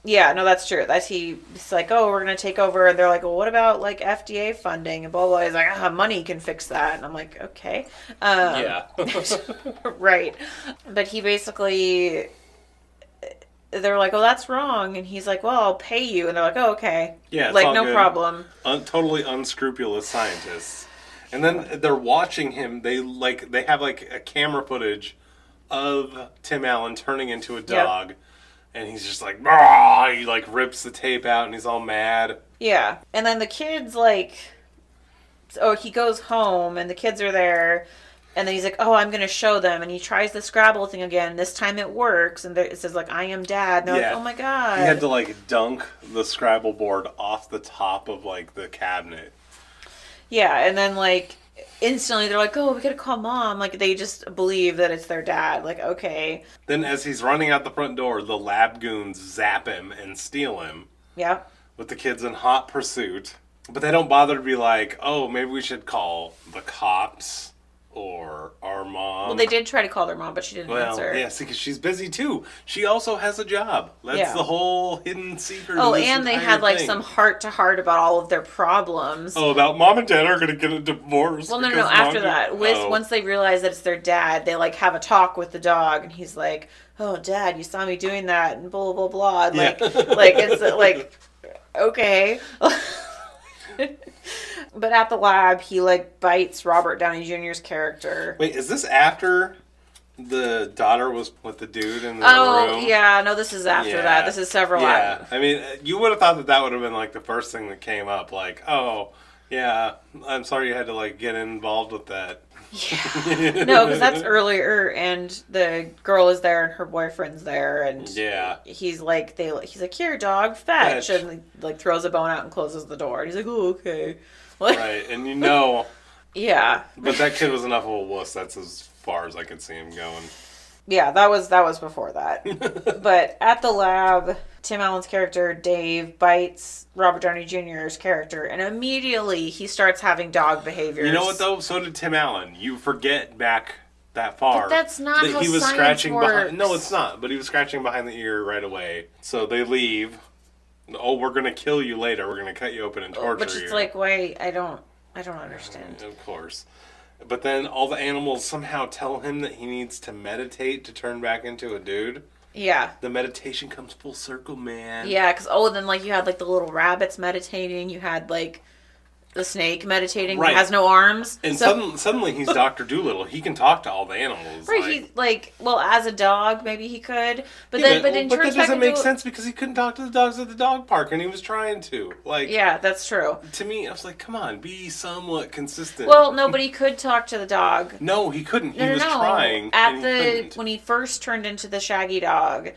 Yeah, no, that's true. He's like, oh, we're gonna take over, and they're like, well, what about like FDA funding and blah blah. He's like, money can fix that, and I'm like, okay, yeah, right. But he basically, they're like, oh, that's wrong, and he's like, well, I'll pay you, and they're like, oh, okay, yeah, like no problem. Totally unscrupulous scientists, and then they're watching him. They have like a camera footage of Tim Allen turning into a dog. Yep. And he's just like, "Rah!" He like rips the tape out and he's all mad. Yeah. And then the kids he goes home and the kids are there. And then he's like, oh, I'm going to show them. And he tries the Scrabble thing again. This time it works. And it says like, I am Dad. And they're like, oh my God. He had to like dunk the Scrabble board off the top of like the cabinet. Yeah. And then like instantly they're like, oh, we gotta call Mom. Like they just believe that it's their dad. Like, okay. Then as he's running out the front door, the lab goons zap him and steal him. Yeah. With the kids in hot pursuit. But they don't bother to be like, oh, maybe we should call the cops or our mom. Well, they did try to call their mom, but she didn't answer. Yeah, see, because she's busy too. She also has a job. That's the whole hidden secret. Oh, and they had like some heart-to-heart about all of their problems. Oh, about Mom and Dad are going to get a divorce. Well, no. After that, once they realize that it's their dad, they like have a talk with the dog, and he's like, "Oh, Dad, you saw me doing that," and blah blah blah. And like it's like, okay. But at the lab, he like bites Robert Downey Jr.'s character. Wait, is this after the daughter was with the dude in the room? Oh, yeah. No, this is after that. This is several hours. I mean, you would have thought that would have been like the first thing that came up. Like, oh, yeah, I'm sorry you had to like get involved with that. Yeah. No, because that's earlier, and the girl is there, and her boyfriend's there, and he's like, here, dog, fetch, and like throws a bone out and closes the door. And he's like, oh, okay. Right, and you know. Yeah. But that kid was enough of a wuss. That's as far as I could see him going. Yeah, that was before that. But at the lab, Tim Allen's character, Dave, bites Robert Downey Jr.'s character, and immediately he starts having dog behaviors. You know what, though? So did Tim Allen. You forget back that far. But that's not how he was science scratching works. No, it's not. But he was scratching behind the ear right away. So they leave. Oh, we're going to kill you later. We're going to cut you open and torture you. Which is like, wait, I don't understand. Of course. But then all the animals somehow tell him that he needs to meditate to turn back into a dude. Yeah. The meditation comes full circle, man. Yeah, because, then, like, you had, like, the little rabbits meditating. You had, like, the snake meditating. Right. Who has no arms. And suddenly he's Dr. Dolittle. He can talk to all the animals. Right, as a dog, maybe he could. But that doesn't make sense because he couldn't talk to the dogs at the dog park, and he was trying to. Yeah, that's true. To me, I was like, come on, be somewhat consistent. Well, no, but he could talk to the dog. No, he couldn't. He was trying. When he first turned into the Shaggy Dog,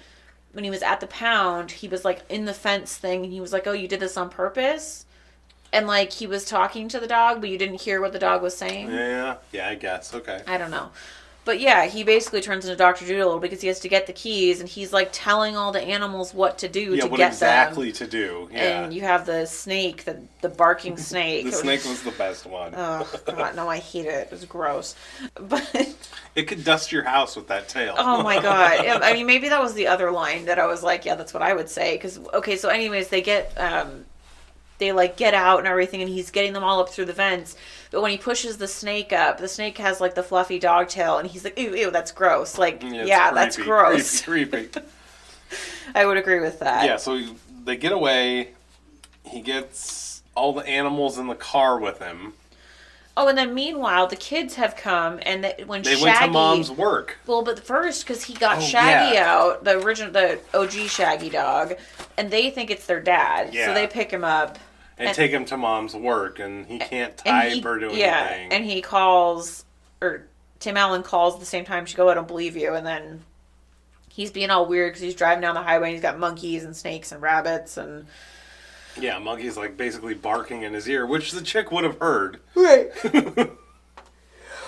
when he was at the pound, he was, like, in the fence thing, and he was like, oh, you did this on purpose? And, like, he was talking to the dog, but you didn't hear what the dog was saying? Yeah, I guess. Okay. I don't know. But yeah, he basically turns into Dr. Doolittle because he has to get the keys, and he's like telling all the animals what to do to what get exactly them. to do. Yeah. And you have the snake, the barking snake. The snake was the best one. Oh god, no, I hate it. It was gross. But it could dust your house with that tail. oh my god. I mean, maybe that was the other line that I was like, yeah, that's what I would say. Because okay, so anyways, they get they like get out and everything, and he's getting them all up through the vents. But when he pushes the snake up, the snake has like the fluffy dog tail, and he's like, ew, ew, that's gross. Like, yeah, that's gross. Creepy. I would agree with that. Yeah, so they get away. He gets all the animals in the car with him. Oh, and then meanwhile, the kids have come, and when they Shaggy went to Mom's work. Well, but first, because he got Shaggy out, the OG Shaggy Dog, and they think it's their dad, so they pick him up. And take him to Mom's work, and he can't type or do anything. Yeah, and he calls, or Tim Allen calls the same time. She goes, I don't believe you. And then he's being all weird because he's driving down the highway, and he's got monkeys and snakes and rabbits. And yeah, monkeys like basically barking in his ear, which the chick would have heard. Right.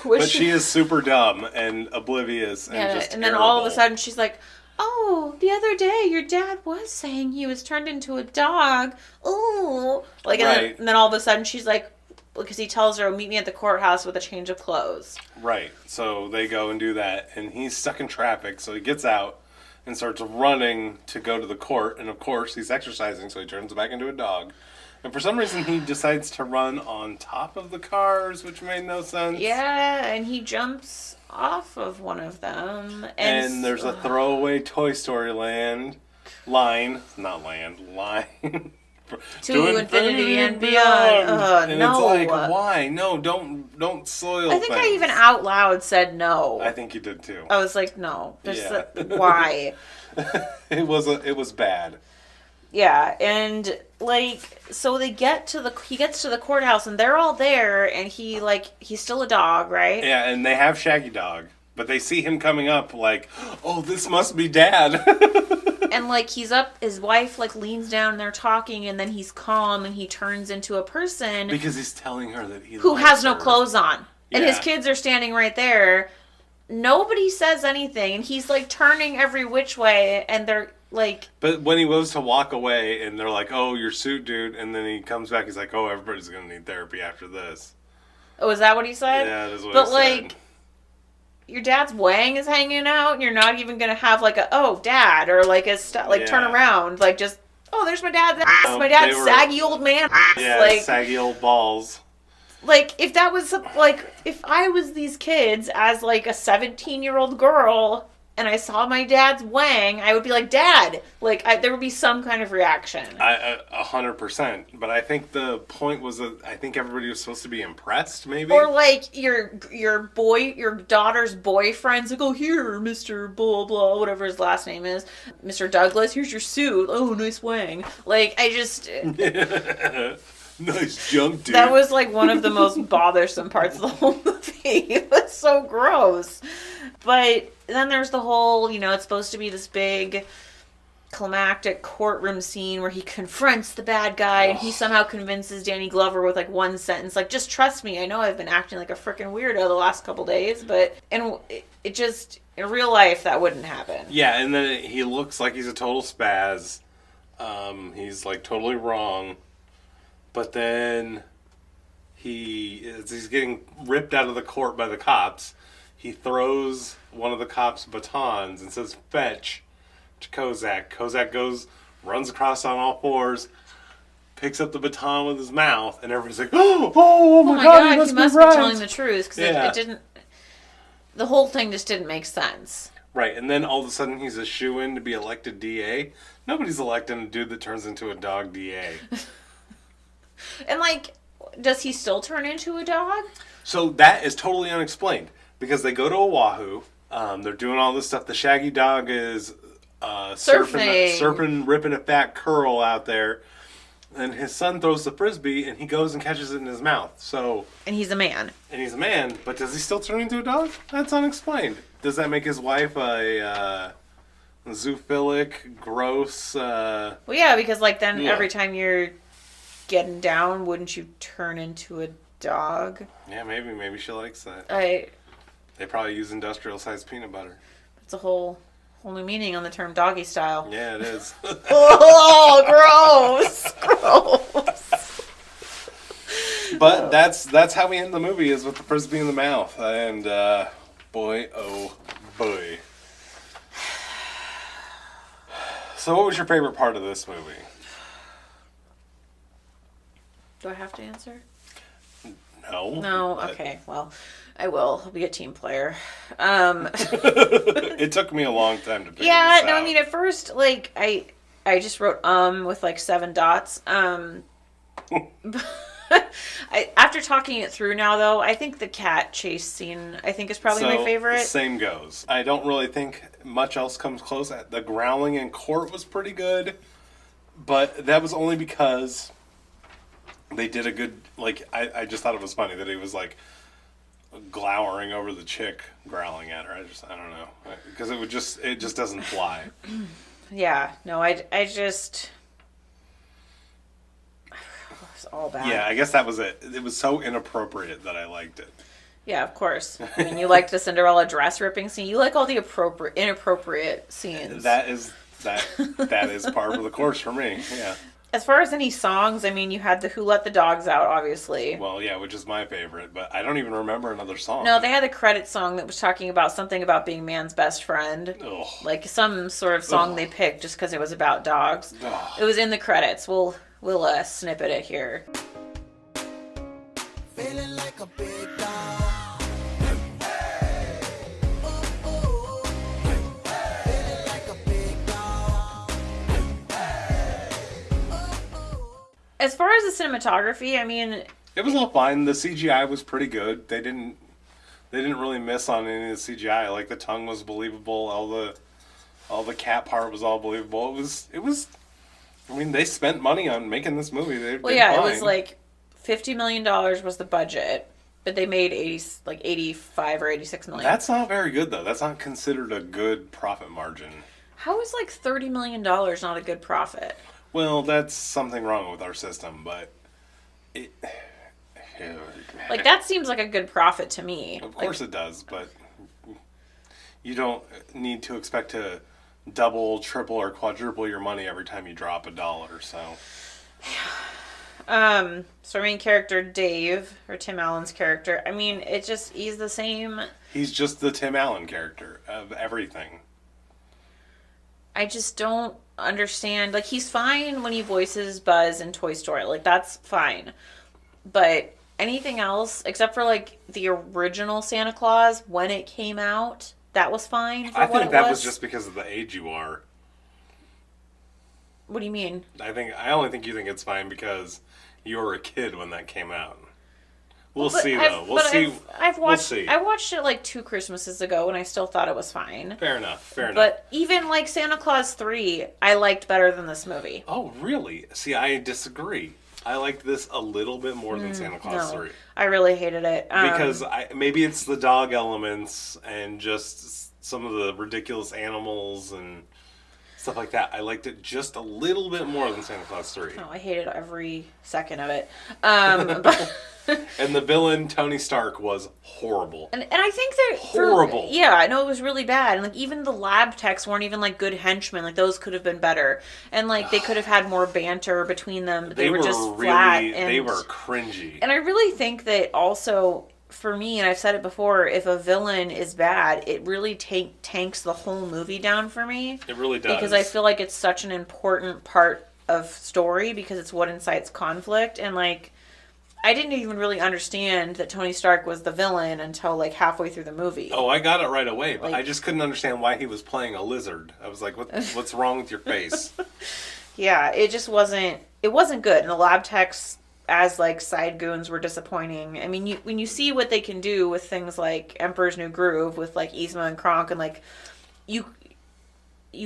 But she is super dumb and oblivious and just and then all of a sudden she's like, oh, the other day your dad was saying he was turned into a dog. Ooh. Like, and then all of a sudden she's like, because he tells her, meet me at the courthouse with a change of clothes. Right. So they go and do that, and he's stuck in traffic, so he gets out and starts running to go to the court, and of course he's exercising, so he turns back into a dog. And for some reason he decides to run on top of the cars, which made no sense. Yeah, and he jumps off of one of them. And there's a throwaway Toy Story line. To infinity and beyond. And no. it's like, why? No, don't soil I think things. I even out loud said no. I think you did too. I was like, no. Why? It was bad. Yeah, and like, so he gets to the courthouse, and they're all there, and he's still a dog, right? Yeah, and they have Shaggy Dog, but they see him coming up like, oh, this must be Dad. And like, he's up, his wife like leans down, and they're talking, and then he's calm, and he turns into a person because he's telling her that who has no clothes on, and his kids are standing right there. Nobody says anything, and he's like turning every which way, and they're like... But when he goes to walk away, and they're like, oh, your suit, dude, and then he comes back, he's like, oh, everybody's gonna need therapy after this. Oh, is that what he said? Yeah, that's what he said. But like, your dad's wang is hanging out, and you're not even gonna have like a, oh, dad, or like a, turn around, like just, oh, there's my dad's ass, my dad's saggy old man ass. Yeah, like, saggy old balls. Like, if that was, like, if I was these kids as, like, a 17-year-old girl and I saw my dad's wang, I would be like, Dad! Like, there would be some kind of reaction. 100%. But I think the point was that I think everybody was supposed to be impressed, maybe? Or, like, your daughter's boyfriend's like, oh, here, Mr. blah, blah, whatever his last name is. Mr. Douglas, here's your suit. Oh, nice wang. Like, I just... Nice junk, dude. That was like one of the most bothersome parts of the whole movie. It was so gross. But then there's the whole, it's supposed to be this big climactic courtroom scene where he confronts the bad guy and he somehow convinces Danny Glover with like one sentence, like, just trust me. I know I've been acting like a freaking weirdo the last couple days, but it just, in real life, that wouldn't happen. Yeah, and then he looks like he's a total spaz. He's like totally wrong. But then he's getting ripped out of the court by the cops. He throws one of the cops' batons and says, fetch, to Kozak. Kozak runs across on all fours, picks up the baton with his mouth, and everybody's like, oh my God, he must be telling the truth. Because it didn't, the whole thing just didn't make sense. Right, and then all of a sudden he's a shoo-in to be elected DA. Nobody's electing a dude that turns into a dog DA. And, like, does he still turn into a dog? So that is totally unexplained. Because they go to Oahu. They're doing all this stuff. The Shaggy Dog is surfing, ripping a fat curl out there. And his son throws the Frisbee, and he goes and catches it in his mouth. And he's a man. But does he still turn into a dog? That's unexplained. Does that make his wife a zoophilic, gross... Well, yeah, because, like, then every time you're getting down, wouldn't you turn into a dog? Yeah, maybe she likes that. They probably use industrial-sized peanut butter. It's a whole new meaning on the term doggy style. Yeah, it is. Oh, gross. But that's how we end the movie, is with the frisbee in the mouth. And boy, oh boy. So what was your favorite part of this movie? Do I have to answer? No. No? Okay, well, I will. I'll be a team player. It took me a long time to figure Yeah, this no, out. I mean, at first, like, I just wrote with like 7 dots. After talking it through now, though, I think the cat chase scene, I think, is probably my favorite. Same goes. I don't really think much else comes close. The growling in court was pretty good, but that was only because they did a good, like, I just thought it was funny that he was, like, glowering over the chick growling at her. I don't know. Because it just doesn't fly. Yeah, no, I just... It's all bad. Yeah, I guess that was it. It was so inappropriate that I liked it. Yeah, of course. I mean, you like the Cinderella dress ripping scene. You like all the inappropriate scenes. That is par for the course for me. Yeah. As far as any songs, I mean, you had the Who Let the Dogs Out, obviously. Well, yeah, which is my favorite, but I don't even remember another song. No, they had the credit song that was talking about something about being man's best friend. Ugh. Like some sort of song they picked just because it was about dogs. Ugh. It was in the credits. We'll snippet it here. Feeling like a big dog. Feeling like a big dog. As far as the cinematography, I mean, It was all fine. The CGI was pretty good. They didn't really miss on any of the CGI. Like the tongue was believable. All the cat part was all believable. It was. I mean, they spent money on making this movie. They well, did yeah, fine. it was like $50 million was the budget, but they made 85 or 86 million. That's not very good though. That's not considered a good profit margin. How is like $30 million not a good profit? Well, that's something wrong with our system, but it. Like that seems like a good profit to me. Of course it does, but you don't need to expect to double, triple, or quadruple your money every time you drop $1. So So our main character Dave, or Tim Allen's character, I mean, he's the same. he's just the Tim Allen character of everything. I just don't understand. Like, he's fine when he voices Buzz in Toy Story. Like, that's fine. But anything else, except for, like, the original Santa Claus, when it came out, that was fine for I what think it that was just because of the age you are. What do you mean? I only think you think it's fine because you were a kid when that came out. We'll But see I've- though. We'll but see. I've We'll watched. see. I watched it like 2 Christmases ago, and I still thought it was fine. Fair enough. But even like Santa Claus 3, I liked better than this movie. Oh, really? See, I disagree. I liked this a little bit more than Santa Claus 3. I really hated it. Because maybe it's the dog elements and just some of the ridiculous animals and stuff like that. I liked it just a little bit more than Santa Claus 3. I hated every second of it. And the villain, Tony Stark, was horrible. And I think that Horrible. Yeah, I know it was really bad. And like even the lab techs weren't even like good henchmen. Like those could have been better. And like they could have had more banter between them. But they were just really, flat. And they were cringy. And I really think that also for me, and I've said it before, if a villain is bad, it really tanks the whole movie down for me. It really does. Because I feel like it's such an important part of story because it's what incites conflict. And like I didn't even really understand that Tony Stark was the villain until like halfway through the movie. Oh, I got it right away, but Like- I just couldn't understand why he was playing a lizard. I was like, what's wrong with your face? Yeah, it just wasn't. It wasn't good, and the lab techs as like side goons were disappointing. I mean, when you see what they can do with things like Emperor's New Groove with like Yzma and Kronk, and like you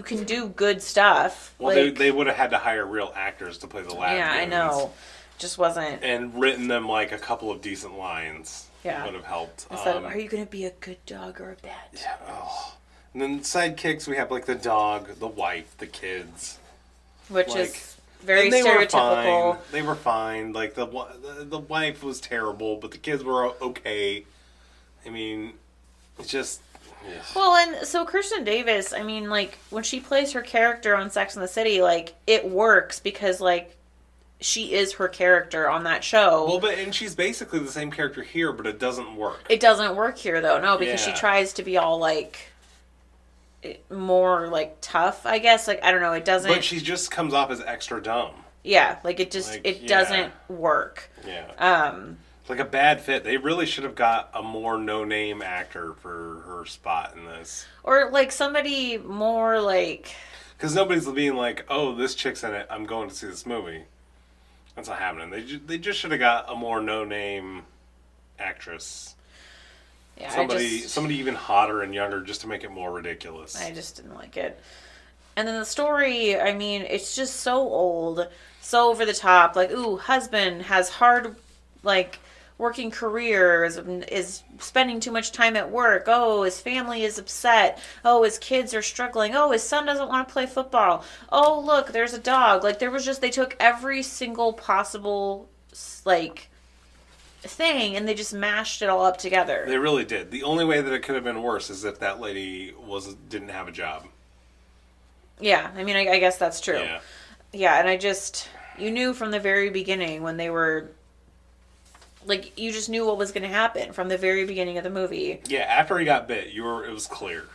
can do good stuff. Well, like, they would have had to hire real actors to play the lab yeah, I goons. know. Just wasn't. And written them like a couple of decent lines. Yeah. Would have helped. Instead of, are you going to be a good dog or a bad dog? Oh. And then sidekicks, we have like the dog, the wife, the kids. Which Like, is very and they were stereotypical. fine. They were fine. Like the wife was terrible, but the kids were okay. I mean, It's just... yeah. Well, and so Kirsten Davis, I mean, like, when she plays her character on Sex and the City, like, it works because, like, she is her character on that show. Well, and she's basically the same character here, but it doesn't work. It doesn't work here, though, no, because she Yeah. tries to be all, like, more, like, tough, I guess. Like, I don't know, it doesn't... But she just comes off as extra dumb. Yeah, like, it just, Like, it yeah. doesn't work. Yeah. Like a bad fit. They really should have got a more no-name actor for her spot in this. Or, like, somebody more, like... Because nobody's being like, oh, this chick's in it, I'm going to see this movie. That's not happening. They just should have got a more no-name actress. Yeah, Somebody even hotter and younger just to make it more ridiculous. I just didn't like it. And then the story, I mean, it's just so old, so over the top. Like, ooh, husband has hard, like, working career, is spending too much time at work. Oh, his family is upset. Oh, his kids are struggling. Oh, his son doesn't want to play football. Oh, look, there's a dog. Like, there was just, they took every single possible, like, thing and they just mashed it all up together. They really did. The only way that it could have been worse is if that lady didn't have a job. Yeah, I mean, I guess that's true. Yeah. Yeah, and you knew from the very beginning when they were, like, you just knew what was going to happen from the very beginning of the movie. Yeah, after he got bit, it was clear.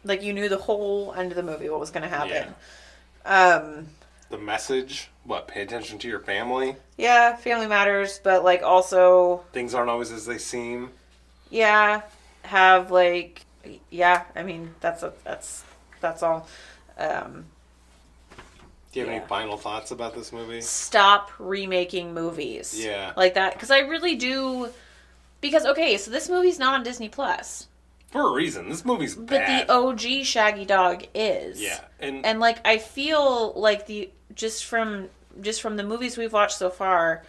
Like, you knew the whole end of the movie what was going to happen. The message, pay attention to your family. Yeah, family matters, but, like, also... Things aren't always as they seem. Yeah, have, like... Yeah, I mean, that's all. Do you have any final thoughts about this movie? Stop remaking movies. Yeah. Like that, because I really do... Because, okay, so this movie's not on Disney+. For a reason. This movie's But bad. the OG Shaggy Dog is. Yeah. And like, I feel like just from the movies we've watched so far,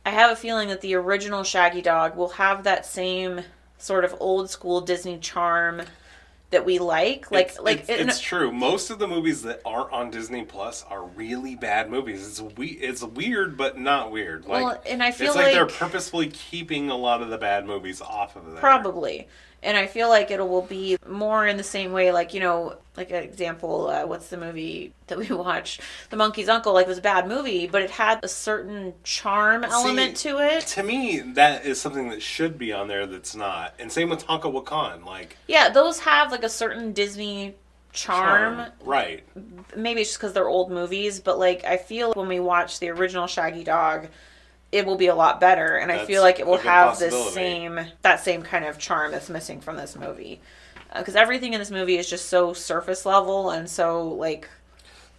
I have a feeling that the original Shaggy Dog will have that same sort of old school Disney charm that we like. It's true. Most of the movies that aren't on Disney Plus are really bad movies. It's weird, but not weird. Like, well, and I feel it's like they're purposefully keeping a lot of the bad movies off of there. Probably. And I feel like it will be more in the same way, like, you know, like an example, what's the movie that we watched? The Monkey's Uncle, like, it was a bad movie, but it had a certain charm element to it. To me, that is something that should be on there that's not. And same with Tonka Wakan. Like, yeah, those have, like, a certain Disney charm. Right. Maybe it's just because they're old movies, but, like, I feel when we watch the original Shaggy Dog, it will be a lot better, and I feel like it will have that same kind of charm that's missing from this movie. Because everything in this movie is just so surface level and so, like...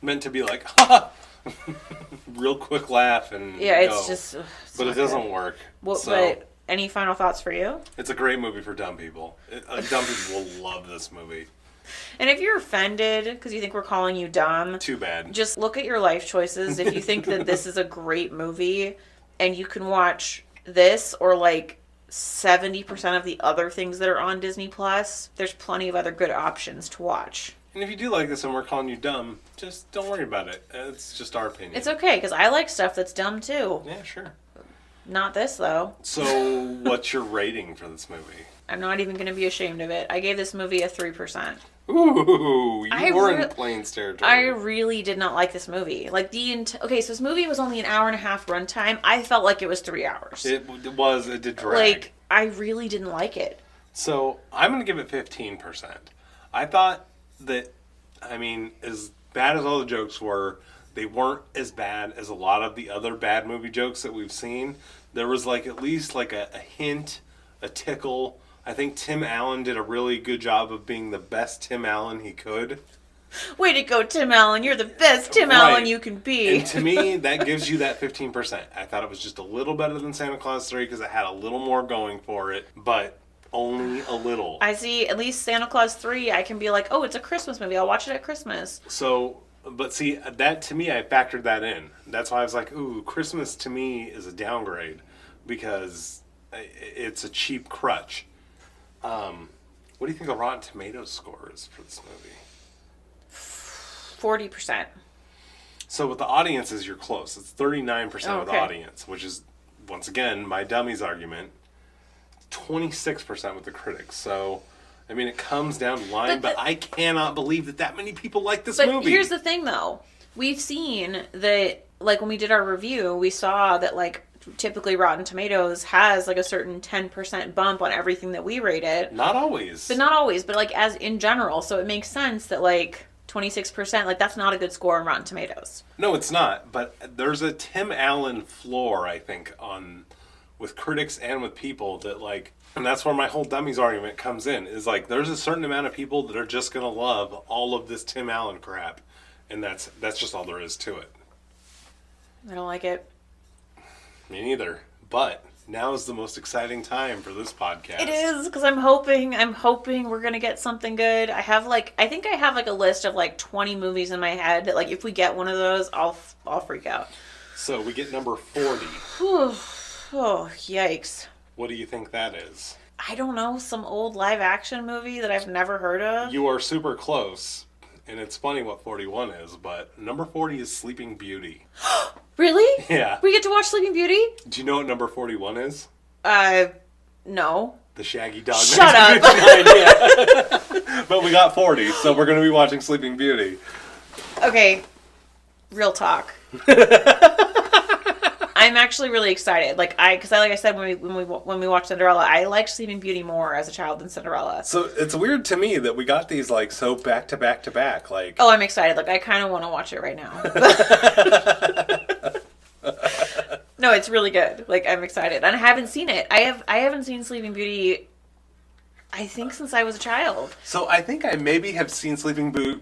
meant to be like, ha! Real quick laugh and yeah, it's just... but it doesn't work. But any final thoughts for you? It's a great movie for dumb people. Dumb people will love this movie. And if you're offended because you think we're calling you dumb... Too bad. Just look at your life choices. If you think that this is a great movie... and you can watch this or like 70% of the other things that are on Disney Plus, there's plenty of other good options to watch. And if you do like this and we're calling you dumb, just don't worry about it. It's just our opinion. It's okay, because I like stuff that's dumb too. Yeah, sure. Not this, though. So, what's your rating for this movie? I'm not even going to be ashamed of it. I gave this movie a 3%. Ooh, you were in Plains territory. I really did not like this movie. Like, okay, so this movie was only an hour and a half runtime. I felt like it was 3 hours. It did drag. Like, I really didn't like it. So, I'm going to give it 15%. I thought that, I mean, as bad as all the jokes were, they weren't as bad as a lot of the other bad movie jokes that we've seen. There was, like, at least, like, a hint, a tickle. I think Tim Allen did a really good job of being the best Tim Allen he could. Way to go, Tim Allen. You're the best Tim Allen you can be. And to me, that gives you that 15%. I thought it was just a little better than Santa Claus 3 because it had a little more going for it, but only a little. I see, at least Santa Claus 3, I can be like, oh, it's a Christmas movie. I'll watch it at Christmas. So, but see, that to me, I factored that in. That's why I was like, ooh, Christmas to me is a downgrade because it's a cheap crutch. What do you think the Rotten Tomatoes score is for this movie? 40%. So with the audiences, you're close. It's 39% of the audience, which is, once again, my dummies argument. 26% with the critics. So I mean, it comes down the line, but I cannot believe that many people like this But movie. here's the thing, though. We've seen that, like, when we did our review, we saw that, like, typically Rotten Tomatoes has, like, a certain 10% bump on everything that we rate it. Not always. But not always, but, like, as in general. So it makes sense that, like, 26%, like, that's not a good score on Rotten Tomatoes. No, it's not. But there's a Tim Allen floor, I think, with critics and with people that, like, and that's where my whole dummies argument comes in, is like, there's a certain amount of people that are just going to love all of this Tim Allen crap. And that's just all there is to it. I don't like it. Me neither. But now is the most exciting time for this podcast. It is, because I'm hoping we're going to get something good. I think I have, like, a list of, like, 20 movies in my head that, like, if we get one of those, I'll freak out. So we get number 40. Oh, yikes. What do you think that is? I don't know, some old live action movie that I've never heard of. You are super close. And it's funny what 41 is, but number 40 is Sleeping Beauty. Really? Yeah. We get to watch Sleeping Beauty? Do you know what number 41 is? No. The Shaggy Dog. Shut up. But we got 40, so we're going to be watching Sleeping Beauty. Okay, real talk. I'm actually really excited. Like I said when we watched Cinderella, I liked Sleeping Beauty more as a child than Cinderella. So it's weird to me that we got these like so back to back to back. Like, oh, I'm excited. Like I kind of want to watch it right now. No, it's really good. Like I'm excited, and I haven't seen it. I haven't seen Sleeping Beauty. I think since I was a child. So I think I maybe have seen Sleeping Beauty.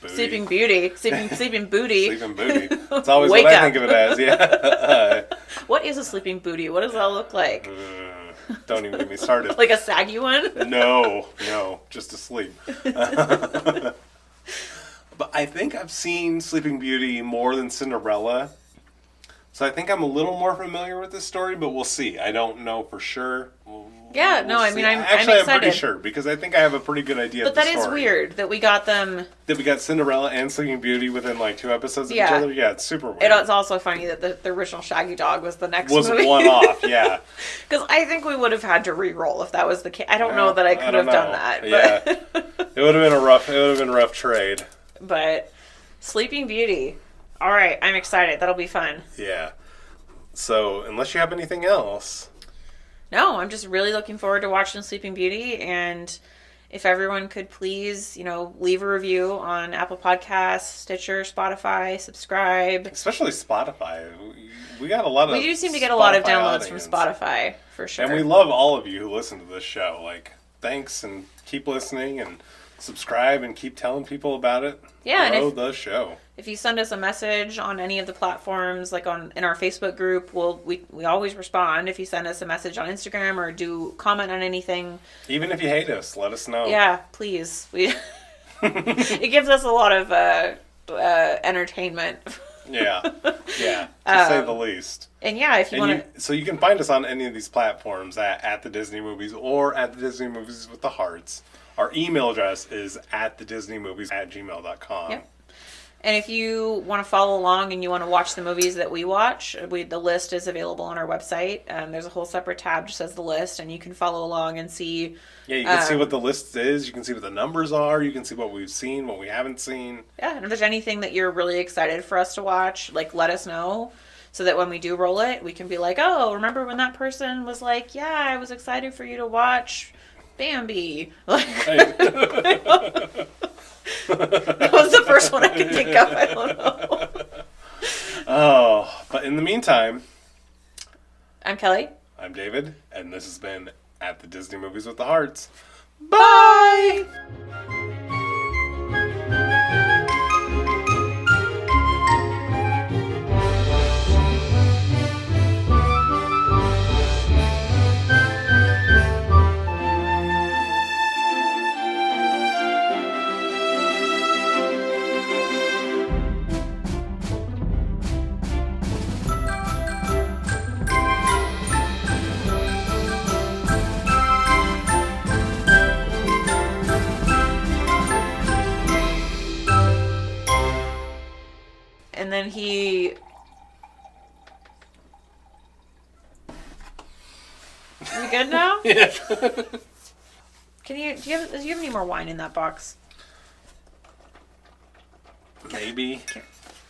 Sleeping Booty. Sleeping Booty. It's always Wake what I up. think of it as. Yeah. What is a sleeping booty? What does that look like? Don't even get me started. Like a saggy one? No, just asleep. But I think I've seen Sleeping Beauty more than Cinderella. So I think I'm a little more familiar with this story, but we'll see. I don't know for sure. Yeah, no, I see. mean, I'm Actually, excited. I'm pretty sure, because I think I have a pretty good idea But of the that is story. weird that we got them. That we got Cinderella and Sleeping Beauty within like 2 episodes of Yeah. each other? Yeah, it's super weird. It's also funny that the original Shaggy Dog was the next Was movie. one off, yeah. Because I think we would have had to re-roll if that was the case. I don't know that I could don't have done know. that. But, Yeah. It would have been a rough trade. but Sleeping Beauty. All right, I'm excited. That'll be fun. Yeah. So, unless you have anything else. No, I'm just really looking forward to watching Sleeping Beauty, and if everyone could please, leave a review on Apple Podcasts, Stitcher, Spotify, subscribe. Especially Spotify. We got a lot of We do seem to get a lot of Spotify downloads audience. from Spotify, for sure. And we love all of you who listen to this show. Like, thanks, and keep listening, and subscribe, and keep telling people about it. Yeah, Grow and the show. if you send us a message on any of the platforms, like in our Facebook group, we always respond. If you send us a message on Instagram or do comment on anything, Even if you hate us, let us know. yeah, please. It gives us a lot of entertainment. Yeah. To say the least. And yeah, if you want to, So you can find us on any of these platforms at the Disney Movies or at the Disney Movies with the Hearts. Our email address is atthedisneymovies@gmail.com. Yep. And if you want to follow along and you want to watch the movies that we watch, the list is available on our website. There's a whole separate tab that says the list, and you can follow along and see. Yeah, you can see what the list is. You can see what the numbers are. You can see what we've seen, what we haven't seen. Yeah, and if there's anything that you're really excited for us to watch, like let us know, so that when we do roll it, we can be like, oh, remember when that person was like, yeah, I was excited for you to watch Bambi. Like, that was the first one I could think of. I don't know. Oh, but in the meantime, I'm Kelly. I'm David, and this has been At the Disney Movies with the Hearts. Bye! And then he... We good now? Yeah. Do you have any more wine in that box? Maybe.